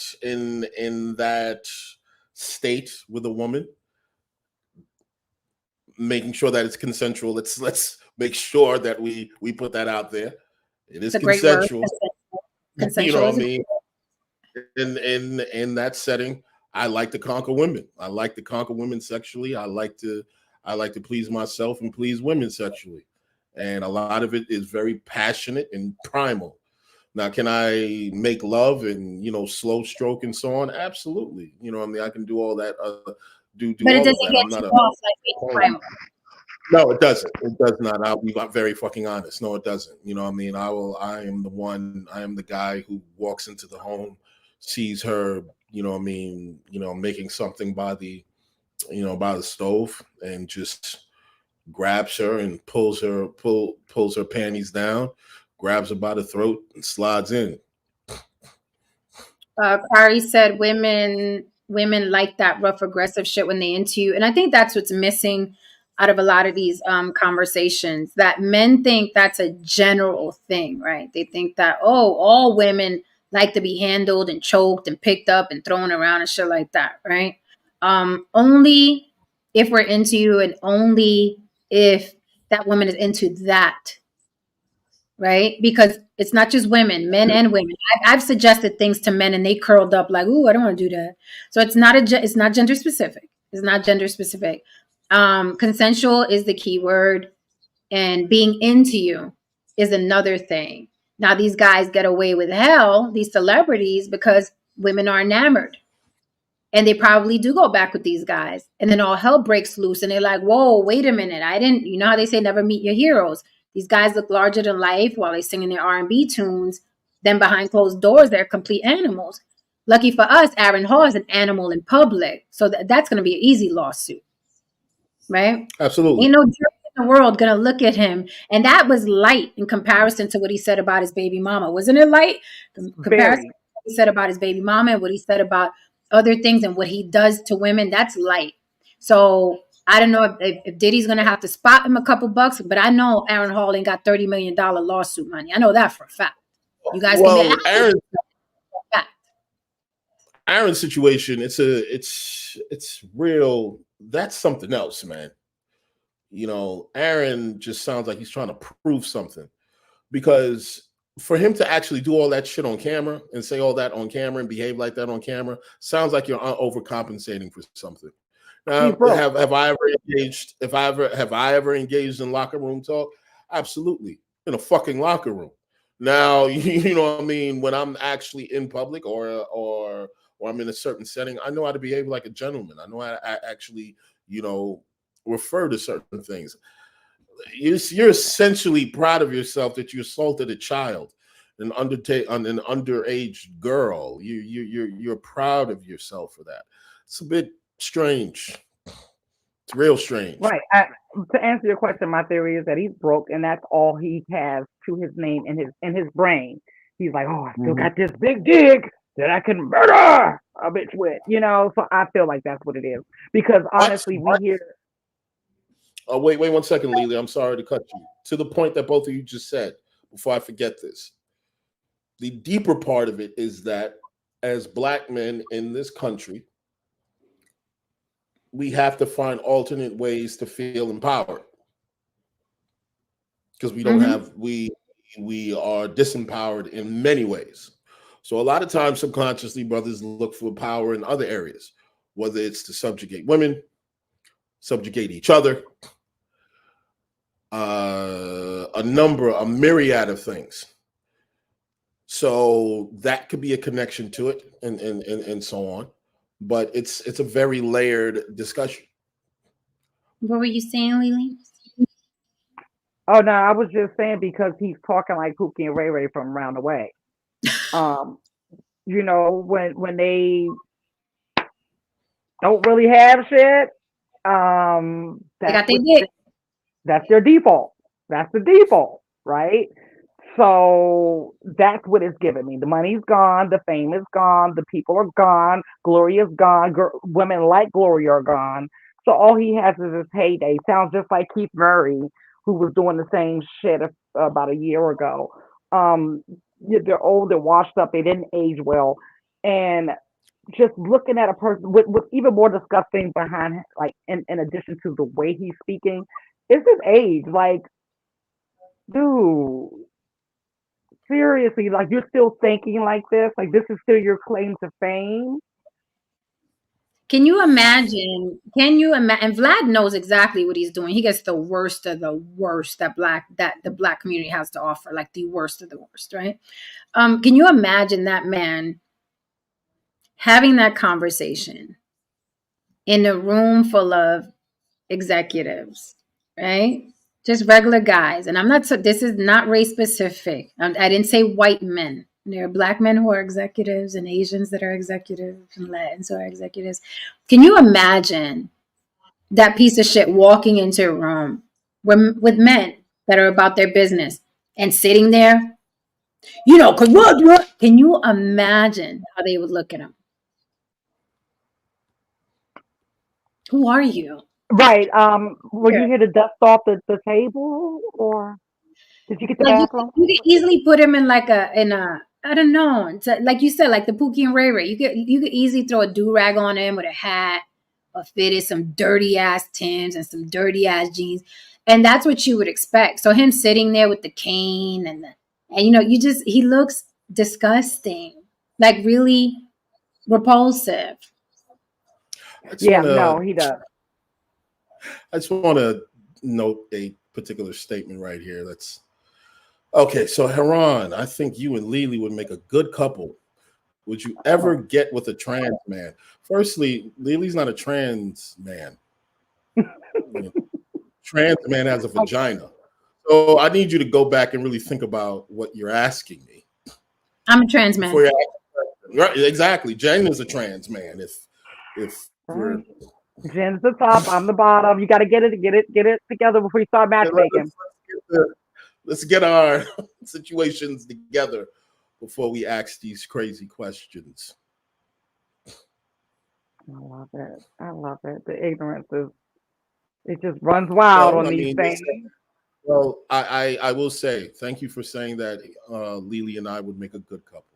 state with a woman, making sure that it's consensual. Let's make sure that we put that out there. It is consensual. You know what I mean? In that setting, I like to conquer women. I like to conquer women sexually. I like to please myself and please women sexually. And a lot of it is very passionate and primal. Now, can I make love and, slow stroke and so on? Absolutely. You know what I mean? I can do all that. But it doesn't get you off like primal. No, it doesn't. It does not. I'll be very fucking honest. No, it doesn't. You know what I mean? I am the guy who walks into the home, sees her, making something by the stove and just grabs her and pulls her panties down, grabs her by the throat and slides in. Kari said women like that rough aggressive shit when they into you. And I think that's what's missing. out of a lot of these conversations, that men think that's a general thing, right? They think that, oh, all women like to be handled and choked and picked up and thrown around and shit like that, right? Only if we're into you, and only if that woman is into that, right? Because it's not just women, men and women. I've suggested things to men and they curled up like, "Ooh, I don't want to do that." So it's not gender specific. It's not gender specific. Consensual is the key word, and being into you is another thing. Now these guys get away with hell, these celebrities, because women are enamored. And they probably do go back with these guys. And then all hell breaks loose. And they're like, whoa, wait a minute. You know how they say never meet your heroes. These guys look larger than life while they're singing their R&B tunes. Then behind closed doors, they're complete animals. Lucky for us, Aaron Hall is an animal in public. So that's going to be an easy lawsuit, right? Absolutely. Ain't no jerk in the world going to look at him. And that was light in comparison to what he said about his baby mama. Wasn't it light? Comparison to what he said about his baby mama and what he said about other things and what he does to women, that's light. So I don't know if Diddy's going to have to spot him a couple bucks, but I know Aaron Hall ain't got $30 million lawsuit money. I know that for a fact. You guys Well, can Aaron's situation, it's real. That's something else, man. You know, Aaron just sounds like he's trying to prove something, because for him to actually do all that shit on camera and say all that on camera and behave like that on camera sounds like you're overcompensating for something. Have I ever engaged? Have I ever engaged in locker room talk? Absolutely, in a fucking locker room. Now, you know what I mean. When I'm actually in public or I'm in a certain setting, I know how to behave like a gentleman. I know how to actually, refer to certain things. You're essentially proud of yourself that you assaulted a child, an underage girl. You're proud of yourself for that. It's a bit strange. It's real strange. Right. To answer your question, my theory is that he's broke, and that's all he has to his name in his brain. He's like, oh, I still got this big dig that I can murder a bitch with, So I feel like that's what it is. Because honestly, we hear. Oh, wait 1 second, Lily. I'm sorry to cut you. To the point that both of you just said, before I forget this, the deeper part of it is that as Black men in this country, we have to find alternate ways to feel empowered, because we don't have we are disempowered in many ways. So a lot of times, subconsciously, brothers look for power in other areas, whether it's to subjugate women, subjugate each other, a myriad of things. So that could be a connection to it, and so on. But it's a very layered discussion. What were you saying, Lily? Oh no, I was just saying because he's talking like Pookie and Ray Ray from around the way. When they don't really have shit, that's their default. That's the default, right? So that's what it's giving me. The money's gone, the fame is gone, the people are gone, Gloria's gone, women like Gloria are gone. So all he has is his heyday. Sounds just like Keith Murray, who was doing the same shit about a year ago. They're old, they're washed up, they didn't age well. And just looking at a person with even more disgusting behind, like in addition to the way he's speaking, is his age. Like, dude, seriously, like you're still thinking like this? Like this is still your claim to fame? Can you imagine? And Vlad knows exactly what he's doing. He gets the worst of the worst that the Black community has to offer, like the worst of the worst, right? Can you imagine that man having that conversation in a room full of executives, right? Just regular guys. And this is not race specific. I didn't say white men. There are Black men who are executives and Asians that are executives and Latins who are executives. Can you imagine that piece of shit walking into a room with men that are about their business and sitting there? Because what? Can you imagine how they would look at him? Who are you? Right. Were Yeah. you here to dust off the table, or did you get the Like bathroom? you could easily put him in like a I don't know. It's like you said, like the Pookie and Ray Ray. You could easily throw a do rag on him with a hat, or fitted some dirty ass Tims and some dirty ass jeans, and that's what you would expect. So him sitting there with the cane and he looks disgusting, like really repulsive. I just Yeah. want No, to he does. I just want to note a particular statement right here. That's okay. So Heron, I think you and Lily would make a good couple. Would you ever get with a trans man? Firstly, Lily's not a trans man. Trans man has a vagina. So I need you to go back and really think about what you're asking me. I'm a trans man. Before you right, exactly. Jen is a trans man. If we're Right. Jen's the top. I'm the bottom. You got to get it together before you start matchmaking. let's get our situations together before we ask these crazy questions. I love it. I love it. The ignorance is it just runs wild Well, on I these mean, things. well, I will say thank you for saying that Lily and I would make a good couple.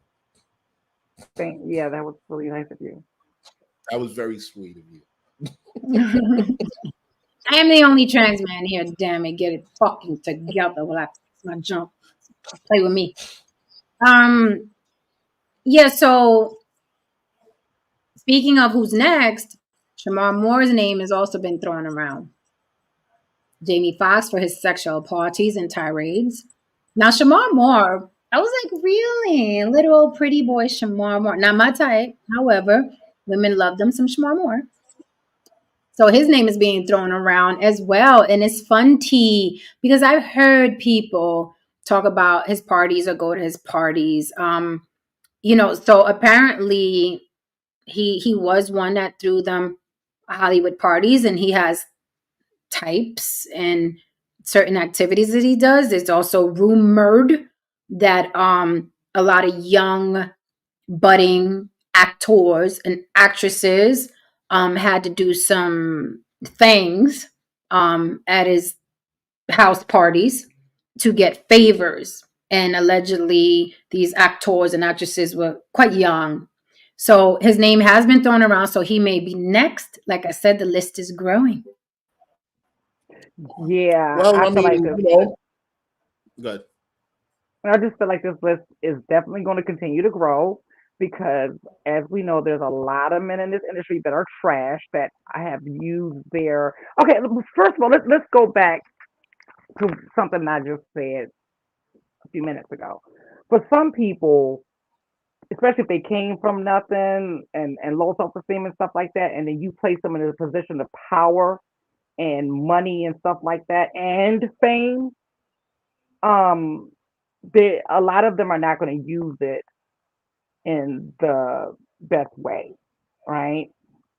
Yeah, that was really nice of you. That was very sweet of you. I am the only trans man here. Damn it, get it fucking together while I fix my jump. Play with me. Yeah. So speaking of who's next, Shamar Moore's name has also been thrown around. Jamie Foxx for his sexual parties and tirades. Now Shamar Moore, I was like, really, little old pretty boy Shamar Moore. Not my type. However, women love them some Shamar Moore. So his name is being thrown around as well. And it's fun tea because I've heard people talk about his parties or go to his parties. So apparently he was one that threw them Hollywood parties, and he has types and certain activities that he does. There's also rumored that a lot of young budding actors and actresses had to do some things at his house parties to get favors. And allegedly, these actors and actresses were quite young. So his name has been thrown around. So he may be next. Like I said, the list is growing. Yeah, Well, I I feel like mean, this. good. I just feel like this list is definitely going to continue to grow because, as we know, there's a lot of men in this industry that are trash that I have used their. Okay, first of all, let's go back to something I just said a few minutes ago. For some people, especially if they came from nothing and low self esteem and stuff like that, and then you place them in a position of power and money and stuff like that and fame, um, a lot of them are not going to use it in the best way, right?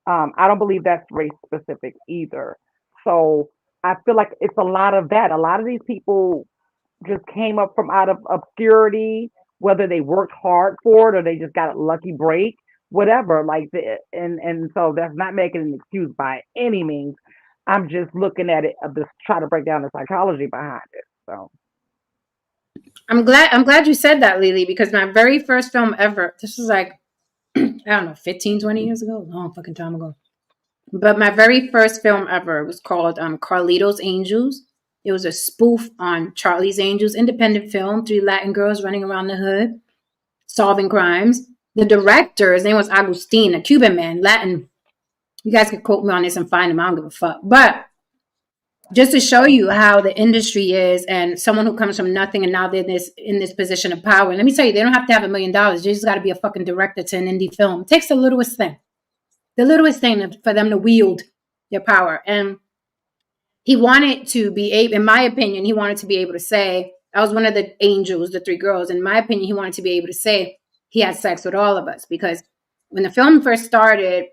I don't believe that's race specific either. So I feel like it's a lot of that. A lot of these people just came up from out of obscurity, whether they worked hard for it or they just got a lucky break, whatever. And so that's not making an excuse by any means. I'm just looking at it, just try to break down the psychology behind it. So I'm glad you said that, Lily, because my very first film ever, this was like, I don't know, 15, 20 years ago, long fucking time ago. But my very first film ever was called Carlito's Angels. It was a spoof on Charlie's Angels, independent film, 3 Latin girls running around the hood, solving crimes. The director, his name was Agustin, a Cuban man, Latin. You guys can quote me on this and find him. I don't give a fuck. But just to show you how the industry is, and someone who comes from nothing and now they're in this position of power. And let me tell you, they don't have to have $1 million. They just got to be a fucking director to an indie film. It takes the littlest thing for them to wield their power. And he wanted to be able, in my opinion, he wanted to be able to say, I was one of the angels, the 3 girls. In my opinion, he wanted to be able to say he had sex with all of us, because when the film first started,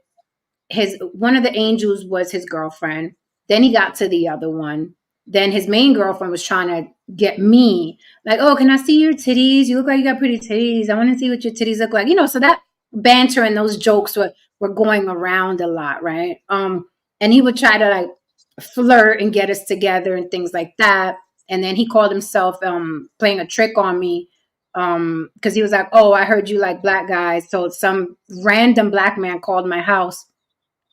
one of the angels was his girlfriend. Then he got to the other one. Then his main girlfriend was trying to get me, like, oh, can I see your titties? You look like you got pretty titties. I want to see what your titties look like. So that banter and those jokes were going around a lot, right? And he would try to like flirt and get us together and things like that. And then he called himself playing a trick on me because he was like, oh, I heard you like black guys. So some random black man called my house.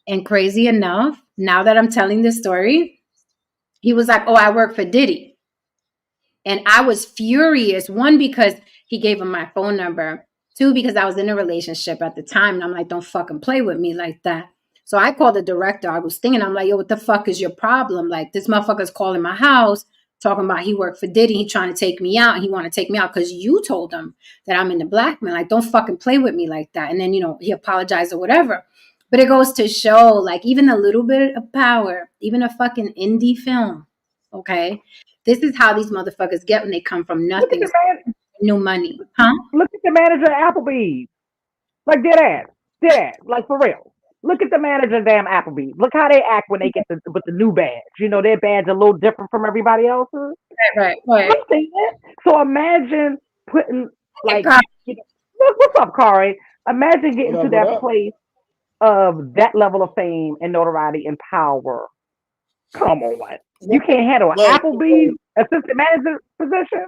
And crazy enough, now that I'm telling this story, he was like, oh, I work for Diddy. And I was furious. One, because he gave him my phone number. Two, because I was in a relationship at the time. And I'm like, don't fucking play with me like that. So I called the director. I was thinking, I'm like, yo, what the fuck is your problem? Like, this motherfucker's calling my house, talking about he worked for Diddy. He trying to take me out. He want to take me out because you told him that I'm into black men. Like, don't fucking play with me like that. And then, he apologized or whatever. But it goes to show, like, even a little bit of power, even a fucking indie film, okay? This is how these motherfuckers get when they come from nothing, no money. Huh? Look at the manager at Applebee's. Like, dead ass. Like, for real. Look at the manager of damn Applebee's. Look how they act when they get with the new badge. Their badge a little different from everybody else's. Right. So imagine putting, like, look, what's up, Kari? Imagine getting to that place of that level of fame and notoriety and power. Come on. You can't handle an Applebee's assistant manager position?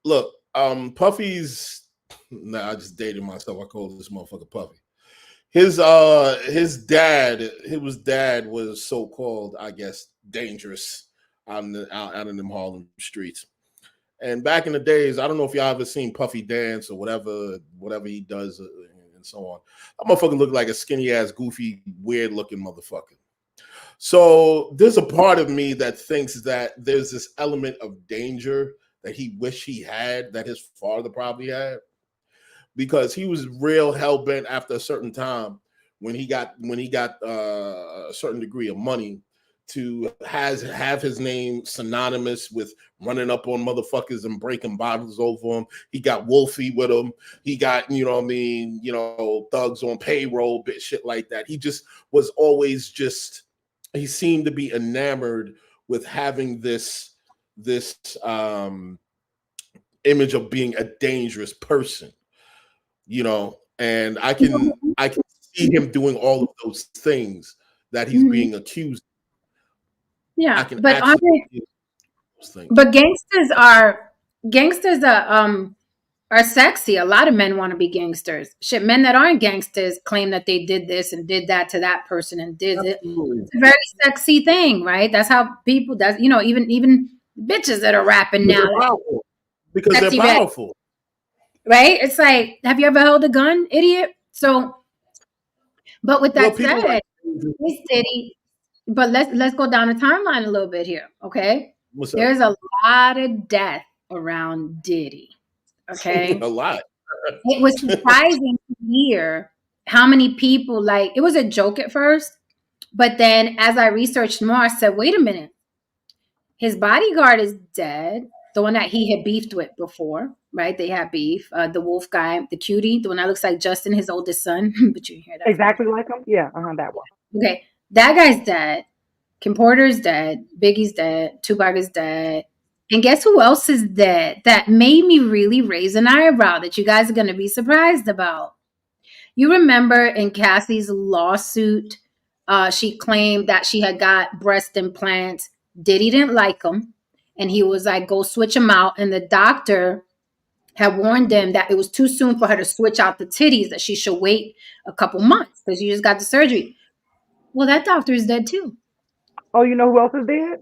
Look, Puffy's. Nah, I just dated myself. I called this motherfucker Puffy. His dad was so-called, I guess, dangerous out in them Harlem streets. And back in the days, I don't know if y'all ever seen Puffy dance or whatever he does and so on. That motherfucker looked like a skinny ass, goofy, weird looking motherfucker. So there's a part of me that thinks that there's this element of danger that he wished he had, that his father probably had, because he was real hell-bent after a certain time when he got a certain degree of money to have his name synonymous with running up on motherfuckers and breaking bottles over them. He got Wolfie with him. He got, thugs on payroll, bit shit like that. He just was always he seemed to be enamored with having this image of being a dangerous person, and I can see him doing all of those things that he's being accused. Yeah, but gangsters are sexy. A lot of men want to be gangsters. Shit, men that aren't gangsters claim that they did this and did that to that person and did it. It's a very sexy thing, right? That's how people. That's even bitches that are rapping now because they're powerful, right? It's like, have you ever held a gun, idiot? So, but with that said, this Diddy. But let's go down the timeline a little bit here, okay? There's a lot of death around Diddy, okay? A lot. It was surprising to hear how many people, like, it was a joke at first, but then as I researched more, I said, wait a minute. His bodyguard is dead, the one that he had beefed with before, right? They had beef. The wolf guy, the cutie, the one that looks like Justin, his oldest son, but you hear that. Exactly like him? Yeah, that one. Okay. That guy's dead. Kim Porter's dead. Biggie's dead. Tupac is dead. And guess who else is dead? That made me really raise an eyebrow that you guys are going to be surprised about. You remember in Cassie's lawsuit, she claimed that she had got breast implants. Diddy didn't like them. And he was like, go switch them out. And the doctor had warned them that it was too soon for her to switch out the titties, that she should wait a couple months because you just got the surgery. Well, that doctor is dead too. Oh, you know who else is dead?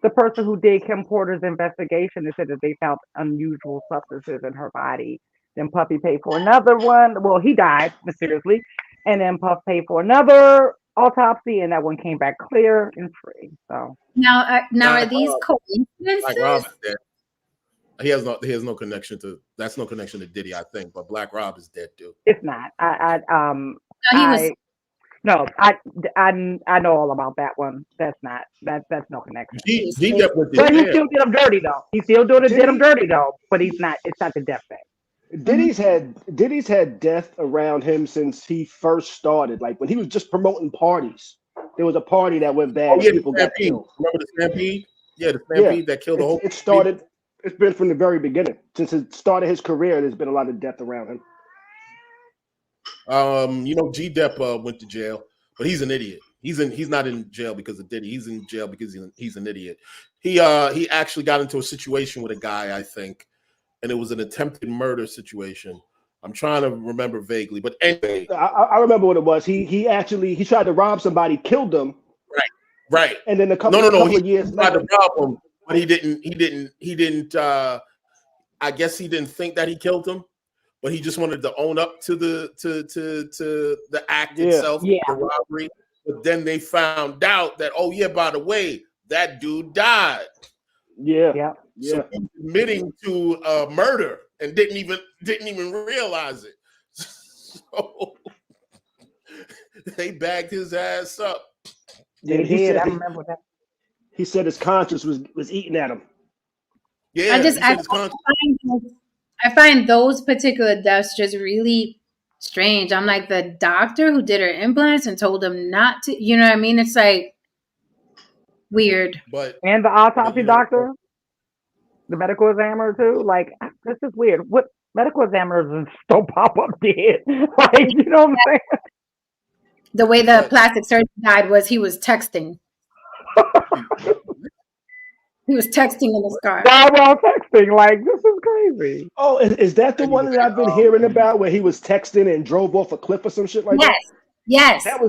The person who did Kim Porter's investigation and said that they found unusual substances in her body. Then Puffy paid for another one. Well, he died mysteriously. And then Puff paid for another autopsy, and that one came back clear and free. So now are these coincidences? Black Rob is dead. He has no connection to. That's no connection to Diddy, I think. But Black Rob is dead too. It's not. No, I know all about that one. That's no connection. But he still did him dirty though. He still did him dirty though. But he's not. It's not the death thing. Diddy's had death around him since he first started. Like when he was just promoting parties, there was a party that went bad. People got killed. Remember the Stampede? Yeah, the Stampede that killed the whole. It started. It's been from the very beginning. Since it started his career, there's been a lot of death around him. G. Depp went to jail, but he's an idiot. He's not in jail because of Diddy. He's in jail because he's an idiot. He actually got into a situation with a guy, I think, and it was an attempted murder situation. I'm trying to remember vaguely, but anyway. I remember what it was. He tried to rob somebody, killed them. Right. And then a couple of years tried later, to rob him, but he didn't. I guess he didn't think that he killed him, but he just wanted to own up to the act itself, the robbery. But then they found out that, oh yeah, by the way, that dude died. Yeah. So he was admitting to murder and didn't even realize it. So they bagged his ass up. Yeah, I remember that. He said his conscience was eating at him. Yeah, I find those particular deaths just really strange. I'm like, the doctor who did her implants and told him not to, you know what I mean? It's like weird. And the autopsy doctor, the medical examiner too. Like, this is weird. What medical examiners don't pop up dead? Like, you know what I'm saying? The way the plastic surgeon died was he was texting. He was texting in his car. While texting, like, this is crazy. Oh, is that the one that I've been hearing about where he was texting and drove off a cliff or some shit like that? Yes. That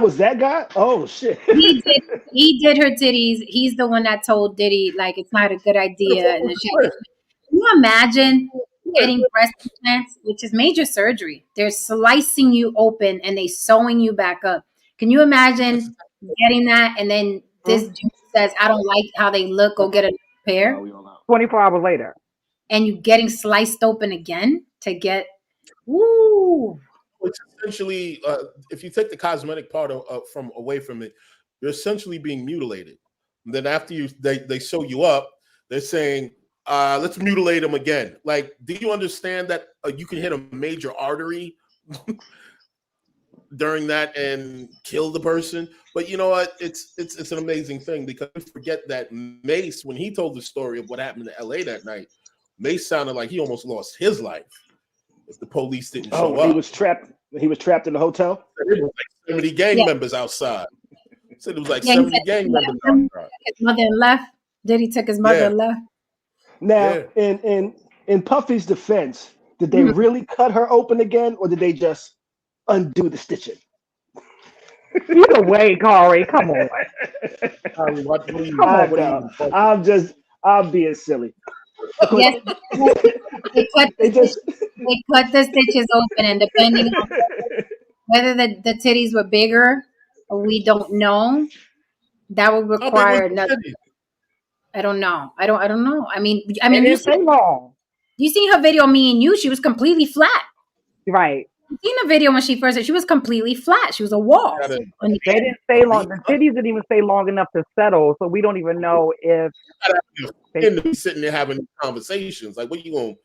was that guy? Oh shit. He did her titties. He's the one that told Diddy like it's not a good idea. And can you imagine getting breast implants, which is major surgery? They're slicing you open and they sewing you back up. Can you imagine getting that and then this dude says, I don't like how they look, go get a pair? 24 hours later. And you getting sliced open again to get, woo. It's essentially, if you take the cosmetic part from away from it, you're essentially being mutilated. And then after they sew you up, they're saying, let's mutilate them again. Like, do you understand that you can hit a major artery during that and kill the person? But you know what? It's an amazing thing because we forget that Mace, when he told the story of what happened in LA that night, Mace sounded like he almost lost his life if the police didn't show up. He was trapped in the hotel. It was like 70 gang members outside. Said it was like 70 gang members outside. His mother left. Diddy took his mother and left. Now, in Puffy's defense, did they really cut her open again, or did they just undo the stitching? Either way, Corey, come on. I'm being silly. Yes, they cut the stitches open, and depending on whether the titties were bigger, we don't know. That would require another. I don't know. I don't know. I mean, you seen her video, Me and You. She was completely flat. Right. You seen the video when she first. She was completely flat. She was a wall. They didn't stay long. The titties didn't even stay long enough to settle, so we don't even know if they're sitting there having conversations. Like, what you going?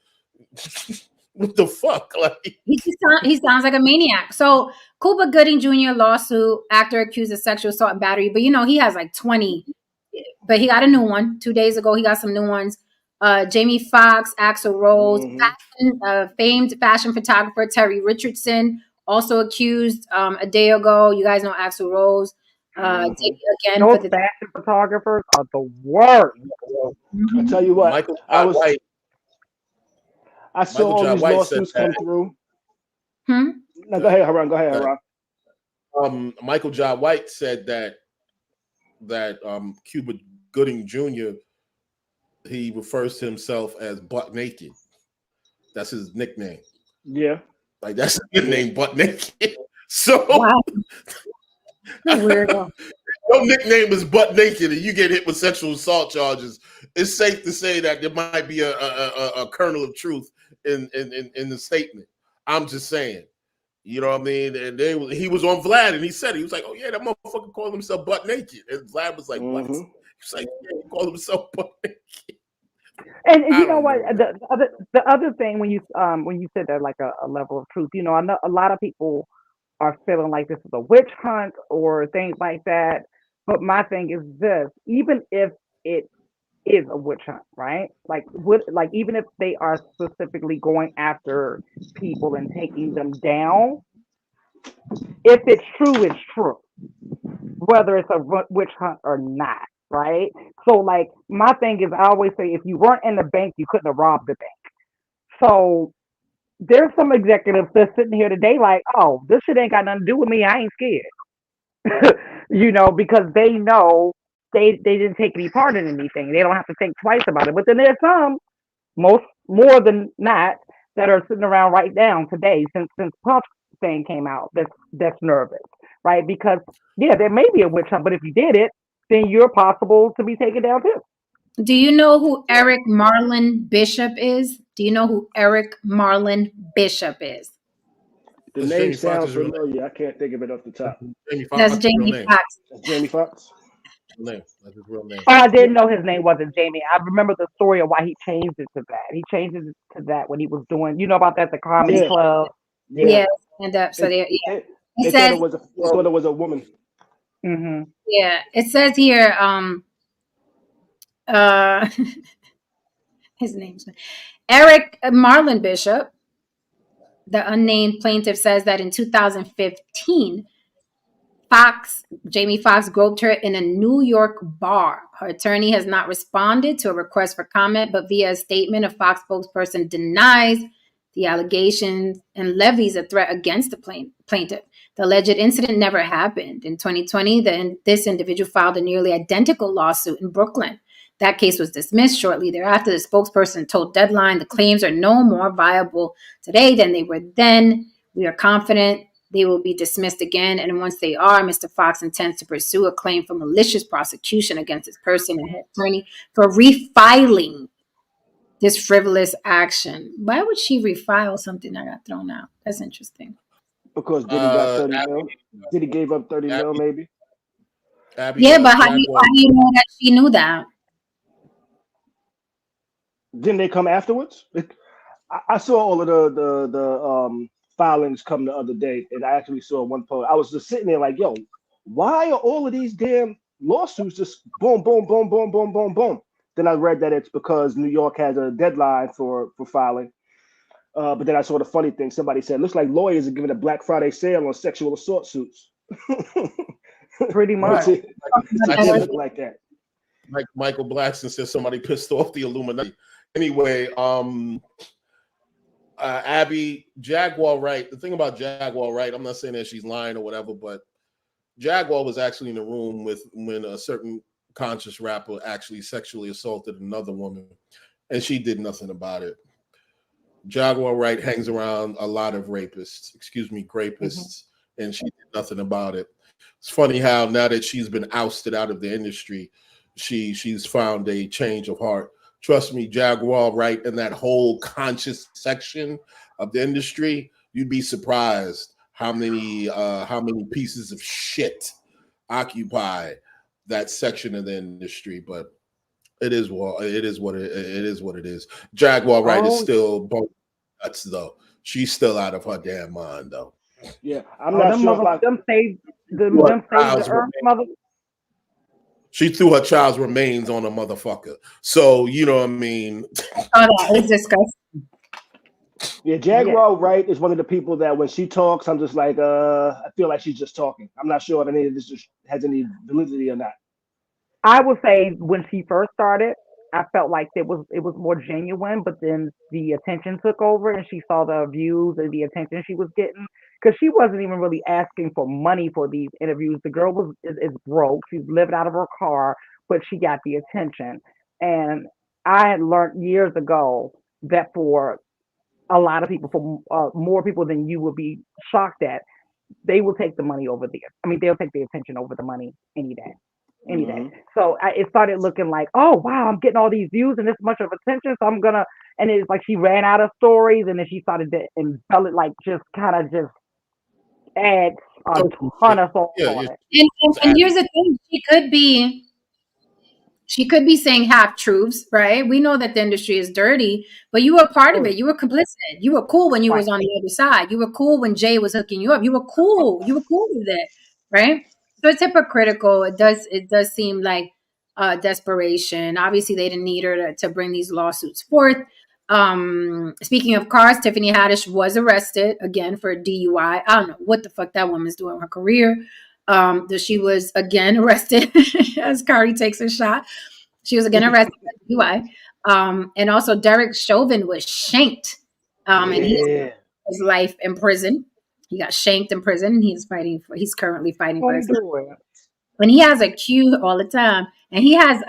What the fuck? Like, he sounds like a maniac. So, Cuba Gooding Jr. lawsuit, actor accused of sexual assault and battery. But he has like 20. But he got a new one 2 days ago. He got some new ones. Jamie Foxx, Axl Rose, famed fashion photographer Terry Richardson, also accused a day ago. You guys know Axl Rose. Again, those fashion photographers are the worst. I'll tell you what. I saw all these lawsuits come through. No, go ahead, Heron. Michael Jai White said that Cuba Gooding Jr., he refers to himself as butt naked. That's his nickname. Yeah. Like, that's his nickname, butt naked. So weirdo. Your nickname is butt naked and you get hit with sexual assault charges. It's safe to say that there might be a kernel of truth in the statement. I'm just saying. You know what I mean? And he was on Vlad and he said it. He was like, oh yeah, that motherfucker called himself butt naked. And Vlad was like, what? He's like, yeah, he called himself butt naked. And you know what? The other thing when you said that, like a level of truth, I know a lot of people are feeling like this is a witch hunt or things like that. But my thing is this: even if it is a witch hunt, right? Like even if they are specifically going after people and taking them down, if it's true, it's true. whether it's a witch hunt or not, right? So, like, my thing is, I always say, if you weren't in the bank, you couldn't have robbed the bank. So, there's some executives that's sitting here today, like, oh, this shit ain't got nothing to do with me. I ain't scared, because they know they didn't take any part in anything. They don't have to think twice about it. But then there's some, most more than not, that are sitting around right now today since Puff thing came out. That's nervous, right? Because yeah, there may be a witch hunt, but if you did it, then you're possible to be taken down too. Do you know who Eric Marlon Bishop is? Do you know who Eric Marlon Bishop is? The That's name Jamie Foxx's sounds real name. familiar. I can't think of it off the top. Jamie That's Foxx's real Jamie name. Foxx. That's Jamie Foxx. Real name. That's his real name. Oh, I didn't know his name wasn't Jamie. I remember the story of why he changed it to that. He changed it to that when he was doing, about that, the comedy Yeah, club. yeah. Yeah, and so They, there. Yeah, they, it they thought says. it was a they Well, thought it was a woman. Hmm. Yeah, it says here. Uh, his name's Eric Marlon Bishop. The unnamed plaintiff says that in 2015, Jamie Foxx groped her in a New York bar. Her attorney has not responded to a request for comment, but via a statement, a Fox spokesperson denies the allegations and levies a threat against the plaintiff. The alleged incident never happened. In 2020, this individual filed a nearly identical lawsuit in Brooklyn. That case was dismissed shortly thereafter. The spokesperson told Deadline the claims are no more viable today than they were then. We are confident they will be dismissed again. And once they are, Mr. Fox intends to pursue a claim for malicious prosecution against this person and her attorney for refiling this frivolous action. Why would she refile something that got thrown out? That's interesting. Because Diddy got 30 Abby, mil. Diddy gave up 30 mil, Abby, maybe. Abby, Yeah, but how do Jaguar. you know that she knew that? Didn't they come afterwards? I saw all of the filings come the other day, and I actually saw one post. I was just sitting there like, yo, why are all of these damn lawsuits just boom, boom, boom, boom, boom, boom, boom? Then I read that it's because New York has a deadline for filing. But then I saw the funny thing. Somebody said, looks like lawyers are giving a Black Friday sale on sexual assault suits. Pretty much. It I did said, look like that. like Michael Blackson said, somebody pissed off the Illuminati. Anyway, Abby, Jaguar Wright. The thing about Jaguar Wright, I'm not saying that she's lying or whatever, but Jaguar was actually in the room when a certain conscious rapper actually sexually assaulted another woman, and she did nothing about it. Jaguar Wright hangs around a lot of rapists, grapists, and she did nothing about it. It's funny how now that she's been ousted out of the industry, she's found a change of heart. Trust me, Jaguar Wright and that whole conscious section of the industry, you'd be surprised how many pieces of shit occupy that section of the industry. But it is what it is. Jaguar Wright is still nuts though. She's still out of her damn mind though. Yeah, I'm not sure if them saved the earth, mother. She threw her child's remains on a motherfucker. So, you know what I mean? Oh, that was disgusting. Yeah, Jaguar Wright is one of the people that when she talks, I'm just like, I feel like she's just talking. I'm not sure if any of this has any validity or not. I would say when she first started, I felt like it was more genuine, but then the attention took over, and she saw the views and the attention she was getting because she wasn't even really asking for money for these interviews. The girl is broke; she's living out of her car, but she got the attention. And I had learned years ago that for a lot of people, for more people than you would be shocked at, they will take the money over there. I mean, they'll take the attention over the money any day. So it started looking like, oh wow, I'm getting all these views and this much of attention, so I'm gonna. And it's like she ran out of stories, and then she started to embellish, like just kind of just add a ton of songs on it. And here's the thing: she could be saying half truths, right? We know that the industry is dirty, but you were part of it. You were complicit. You were cool when you was on the other side. You were cool when Jay was hooking you up. You were cool. You were cool with it, right? So it's hypocritical. It does seem like desperation. Obviously, they didn't need her to bring these lawsuits forth. Speaking of cars, Tiffany Haddish was arrested again for DUI. I don't know what the fuck that woman's doing in her career. that she was again arrested as Kari takes a shot. She was again arrested for DUI. And also Derek Chauvin was shanked. And he Yeah. his life in prison. He got shanked in prison. He's currently fighting for What his you life. doing? And he has a queue all the time. And he has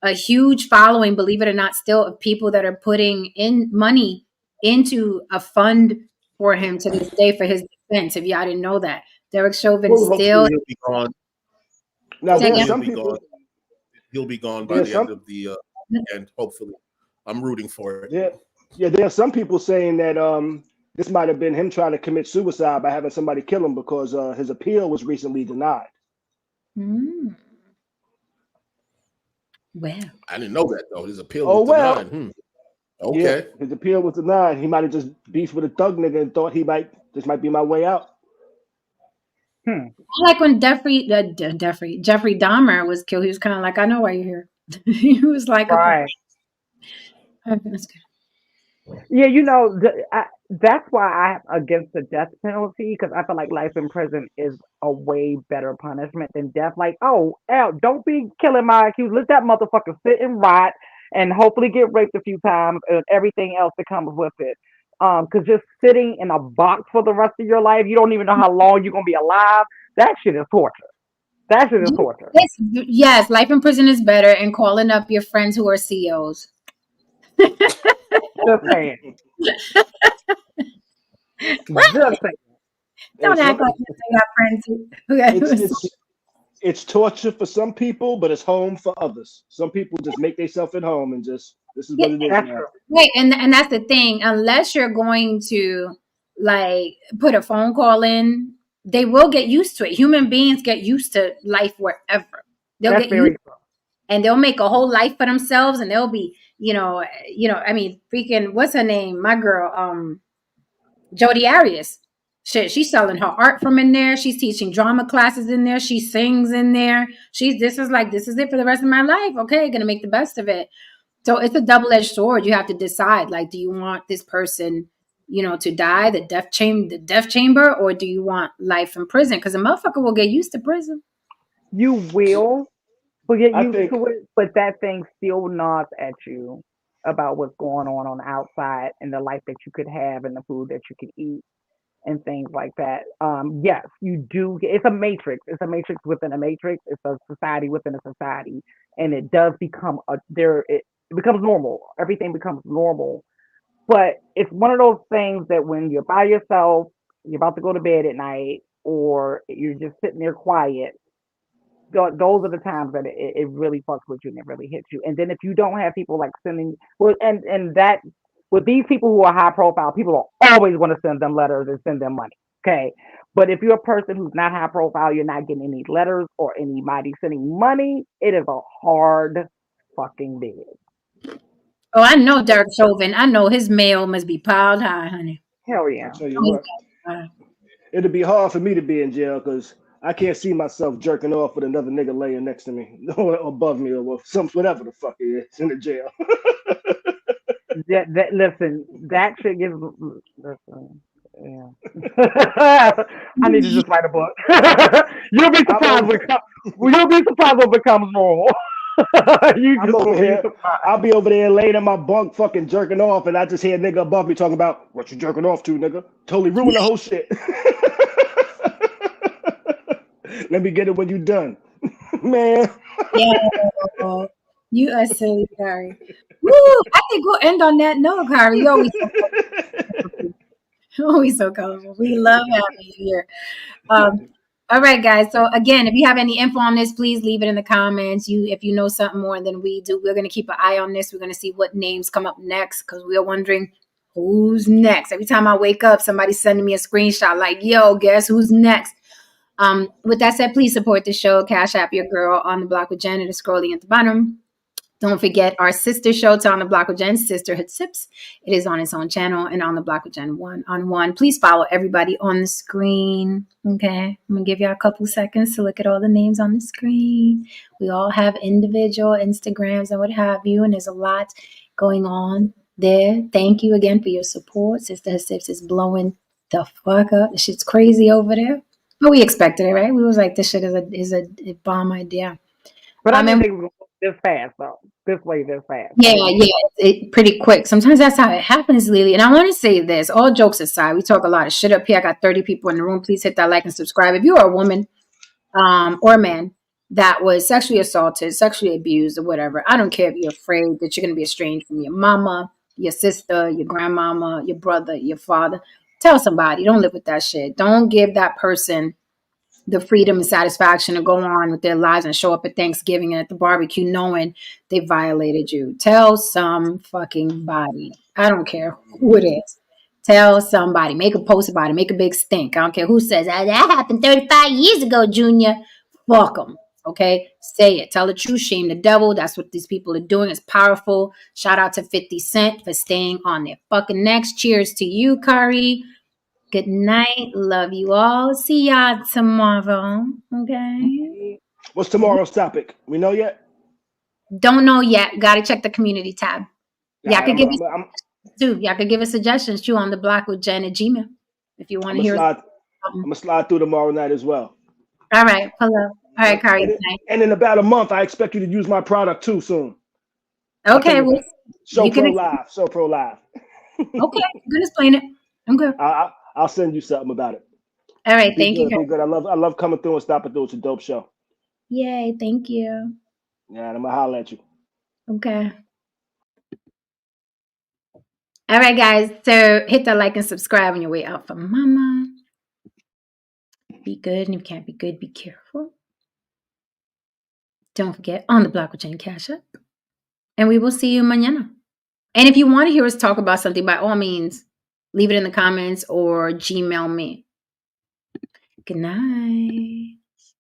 a huge following, believe it or not, still of people that are putting in money into a fund for him to this day for his defense. If y'all didn't know that. Derek Chauvin Well, still Hopefully he'll be gone. now Say there's again? Hopefully some people. he'll be gone by There's the end some. of the end. Hopefully, I'm rooting for it. Yeah. There are some people saying that this might have been him trying to commit suicide by having somebody kill him because his appeal was recently denied. Mm. Well, I didn't know that though. His appeal Oh was well. denied. Yeah, Okay. his appeal was denied. He might have just beefed with a thug nigga and thought this might be my way out. Hmm. like when Jeffrey Dahmer was killed, he was kind of like, I know why you're here. He was like, okay, Right. that's good. Yeah, that's why I'm against the death penalty, because I feel like life in prison is a way better punishment than death. Like, oh, don't be killing my accused. Let that motherfucker sit and rot and hopefully get raped a few times and everything else that comes with it. Because just sitting in a box for the rest of your life, you don't even know how long you're gonna be alive. That shit is torture. That shit is torture. Yes, life in prison is better, and calling up your friends who are COs. Just saying. Just saying. Don't It's act like you got friends it's torture for some people, but it's home for others. Some people just make themselves at home and just this is what it is That's now. true. Right, and that's the thing. Unless you're going to like put a phone call in, they will get used to it. Human beings get used to life wherever. They'll That's get used, very true. and they'll make a whole life for themselves, and they'll be, I mean, freaking, what's her name? My girl, Jodi Arias. Shit, she's selling her art from in there. She's teaching drama classes in there. She sings in there. This is it for the rest of my life. Okay, gonna make the best of it. So it's a double-edged sword. You have to decide, like, do you want this person, to die, the death chamber, or do you want life in prison? Because a motherfucker will get used to prison. You will, but get I used think to it. But that thing still gnaws at you about what's going on the outside and the life that you could have and the food that you could eat and things like that. Yes, you do. It's a matrix. It's a matrix within a matrix. It's a society within a society, and it does become It becomes normal. Everything becomes normal. But it's one of those things that when you're by yourself, you're about to go to bed at night, or you're just sitting there quiet. Those are the times that it really fucks with you and it really hits you. And then if you don't have people like sending, well, and that with these people who are high profile, people are always want to send them letters and send them money. Okay. But if you're a person who's not high profile, you're not getting any letters or anybody sending money, it is a hard fucking deal. Oh, I know Derek Chauvin. I know his mail must be piled high, honey. Hell I yeah. tell you what, it'd be hard for me to be in jail because I can't see myself jerking off with another nigga laying next to me or above me or whatever the fuck it is in the jail. Listen, that shit gives. Listen, yeah. I need to just write a book. You'll be surprised when it becomes normal. You I'm just over will be here. surprised. I'll be over there laying in my bunk fucking jerking off, and I just hear a nigga above me talking about what you jerking off to, nigga. Totally ruin the whole shit. Let me get it when you done. Man. Yeah, you are silly, Kari. Woo! I think we'll end on that note, Kari. You're always so colorful. We love having you here. All right, guys. So again, if you have any info on this, please leave it in the comments. If you know something more than we do, we're going to keep an eye on this. We're going to see what names come up next because we are wondering who's next. Every time I wake up, somebody's sending me a screenshot like, yo, guess who's next? With that said, please support the show. Cash App your girl on the block with Jen. It is scrolling at the bottom. Don't forget our sister show, To On the Block with Jen, Sisterhood Sips. It is on its own channel and On the Block with Jen 1-on-1. Please follow everybody on the screen. Okay. I'm going to give you a couple seconds to look at all the names on the screen. We all have individual Instagrams and what have you, and there's a lot going on there. Thank you again for your support. Sisterhood Sips is blowing the fuck up. The shit's crazy over there. But we expected it, right? We was like, this shit is a bomb idea. But I didn't And think it was going to go this fast, though. This fast. yeah, pretty quick. Sometimes that's how it happens, Lily. And I want to say this, all jokes aside, we talk a lot of shit up here. I got 30 people in the room. Please hit that like and subscribe. If you are a woman or a man that was sexually assaulted, sexually abused, or whatever, I don't care if you're afraid that you're going to be estranged from your mama, your sister, your grandmama, your brother, your father. Tell somebody. Don't live with that shit. Don't give that person the freedom and satisfaction to go on with their lives and show up at Thanksgiving and at the barbecue knowing they violated you. Tell some fucking body. I don't care who it is. Tell somebody. Make a post about it. Make a big stink. I don't care who says that happened 35 years ago, Junior. Fuck them. Okay? Say it. Tell the truth. Shame the devil. That's what these people are doing. It's powerful. Shout out to 50 Cent for staying on their fucking necks. Cheers to you, Kari. Good night. Love you all. See y'all tomorrow. Okay. What's tomorrow's topic? We know yet? Don't know yet. Gotta check the community tab. Y'all Yeah, could give us too. Y'all could give us suggestions too on the block with Jen at Gmail if you want to hear. I'm gonna slide through tomorrow night as well. All right. Hello. All right, Kari. And in about a month, I expect you to use my product too soon. Okay. Well, So Pro Live. Okay. You can explain it. I'm good. I'll send you something about it. All right. Thank you. Be good. I love coming through and stopping through. It's a dope show. Yay. Thank you. Yeah, I'm gonna holler at you. Okay. All right, guys. So hit that like and subscribe on your way out for mama. Be good. And if you can't be good, be careful. Don't forget, on the block with Jane Cash Up. And we will see you mañana. And if you want to hear us talk about something, by all means, leave it in the comments or Gmail me. Good night.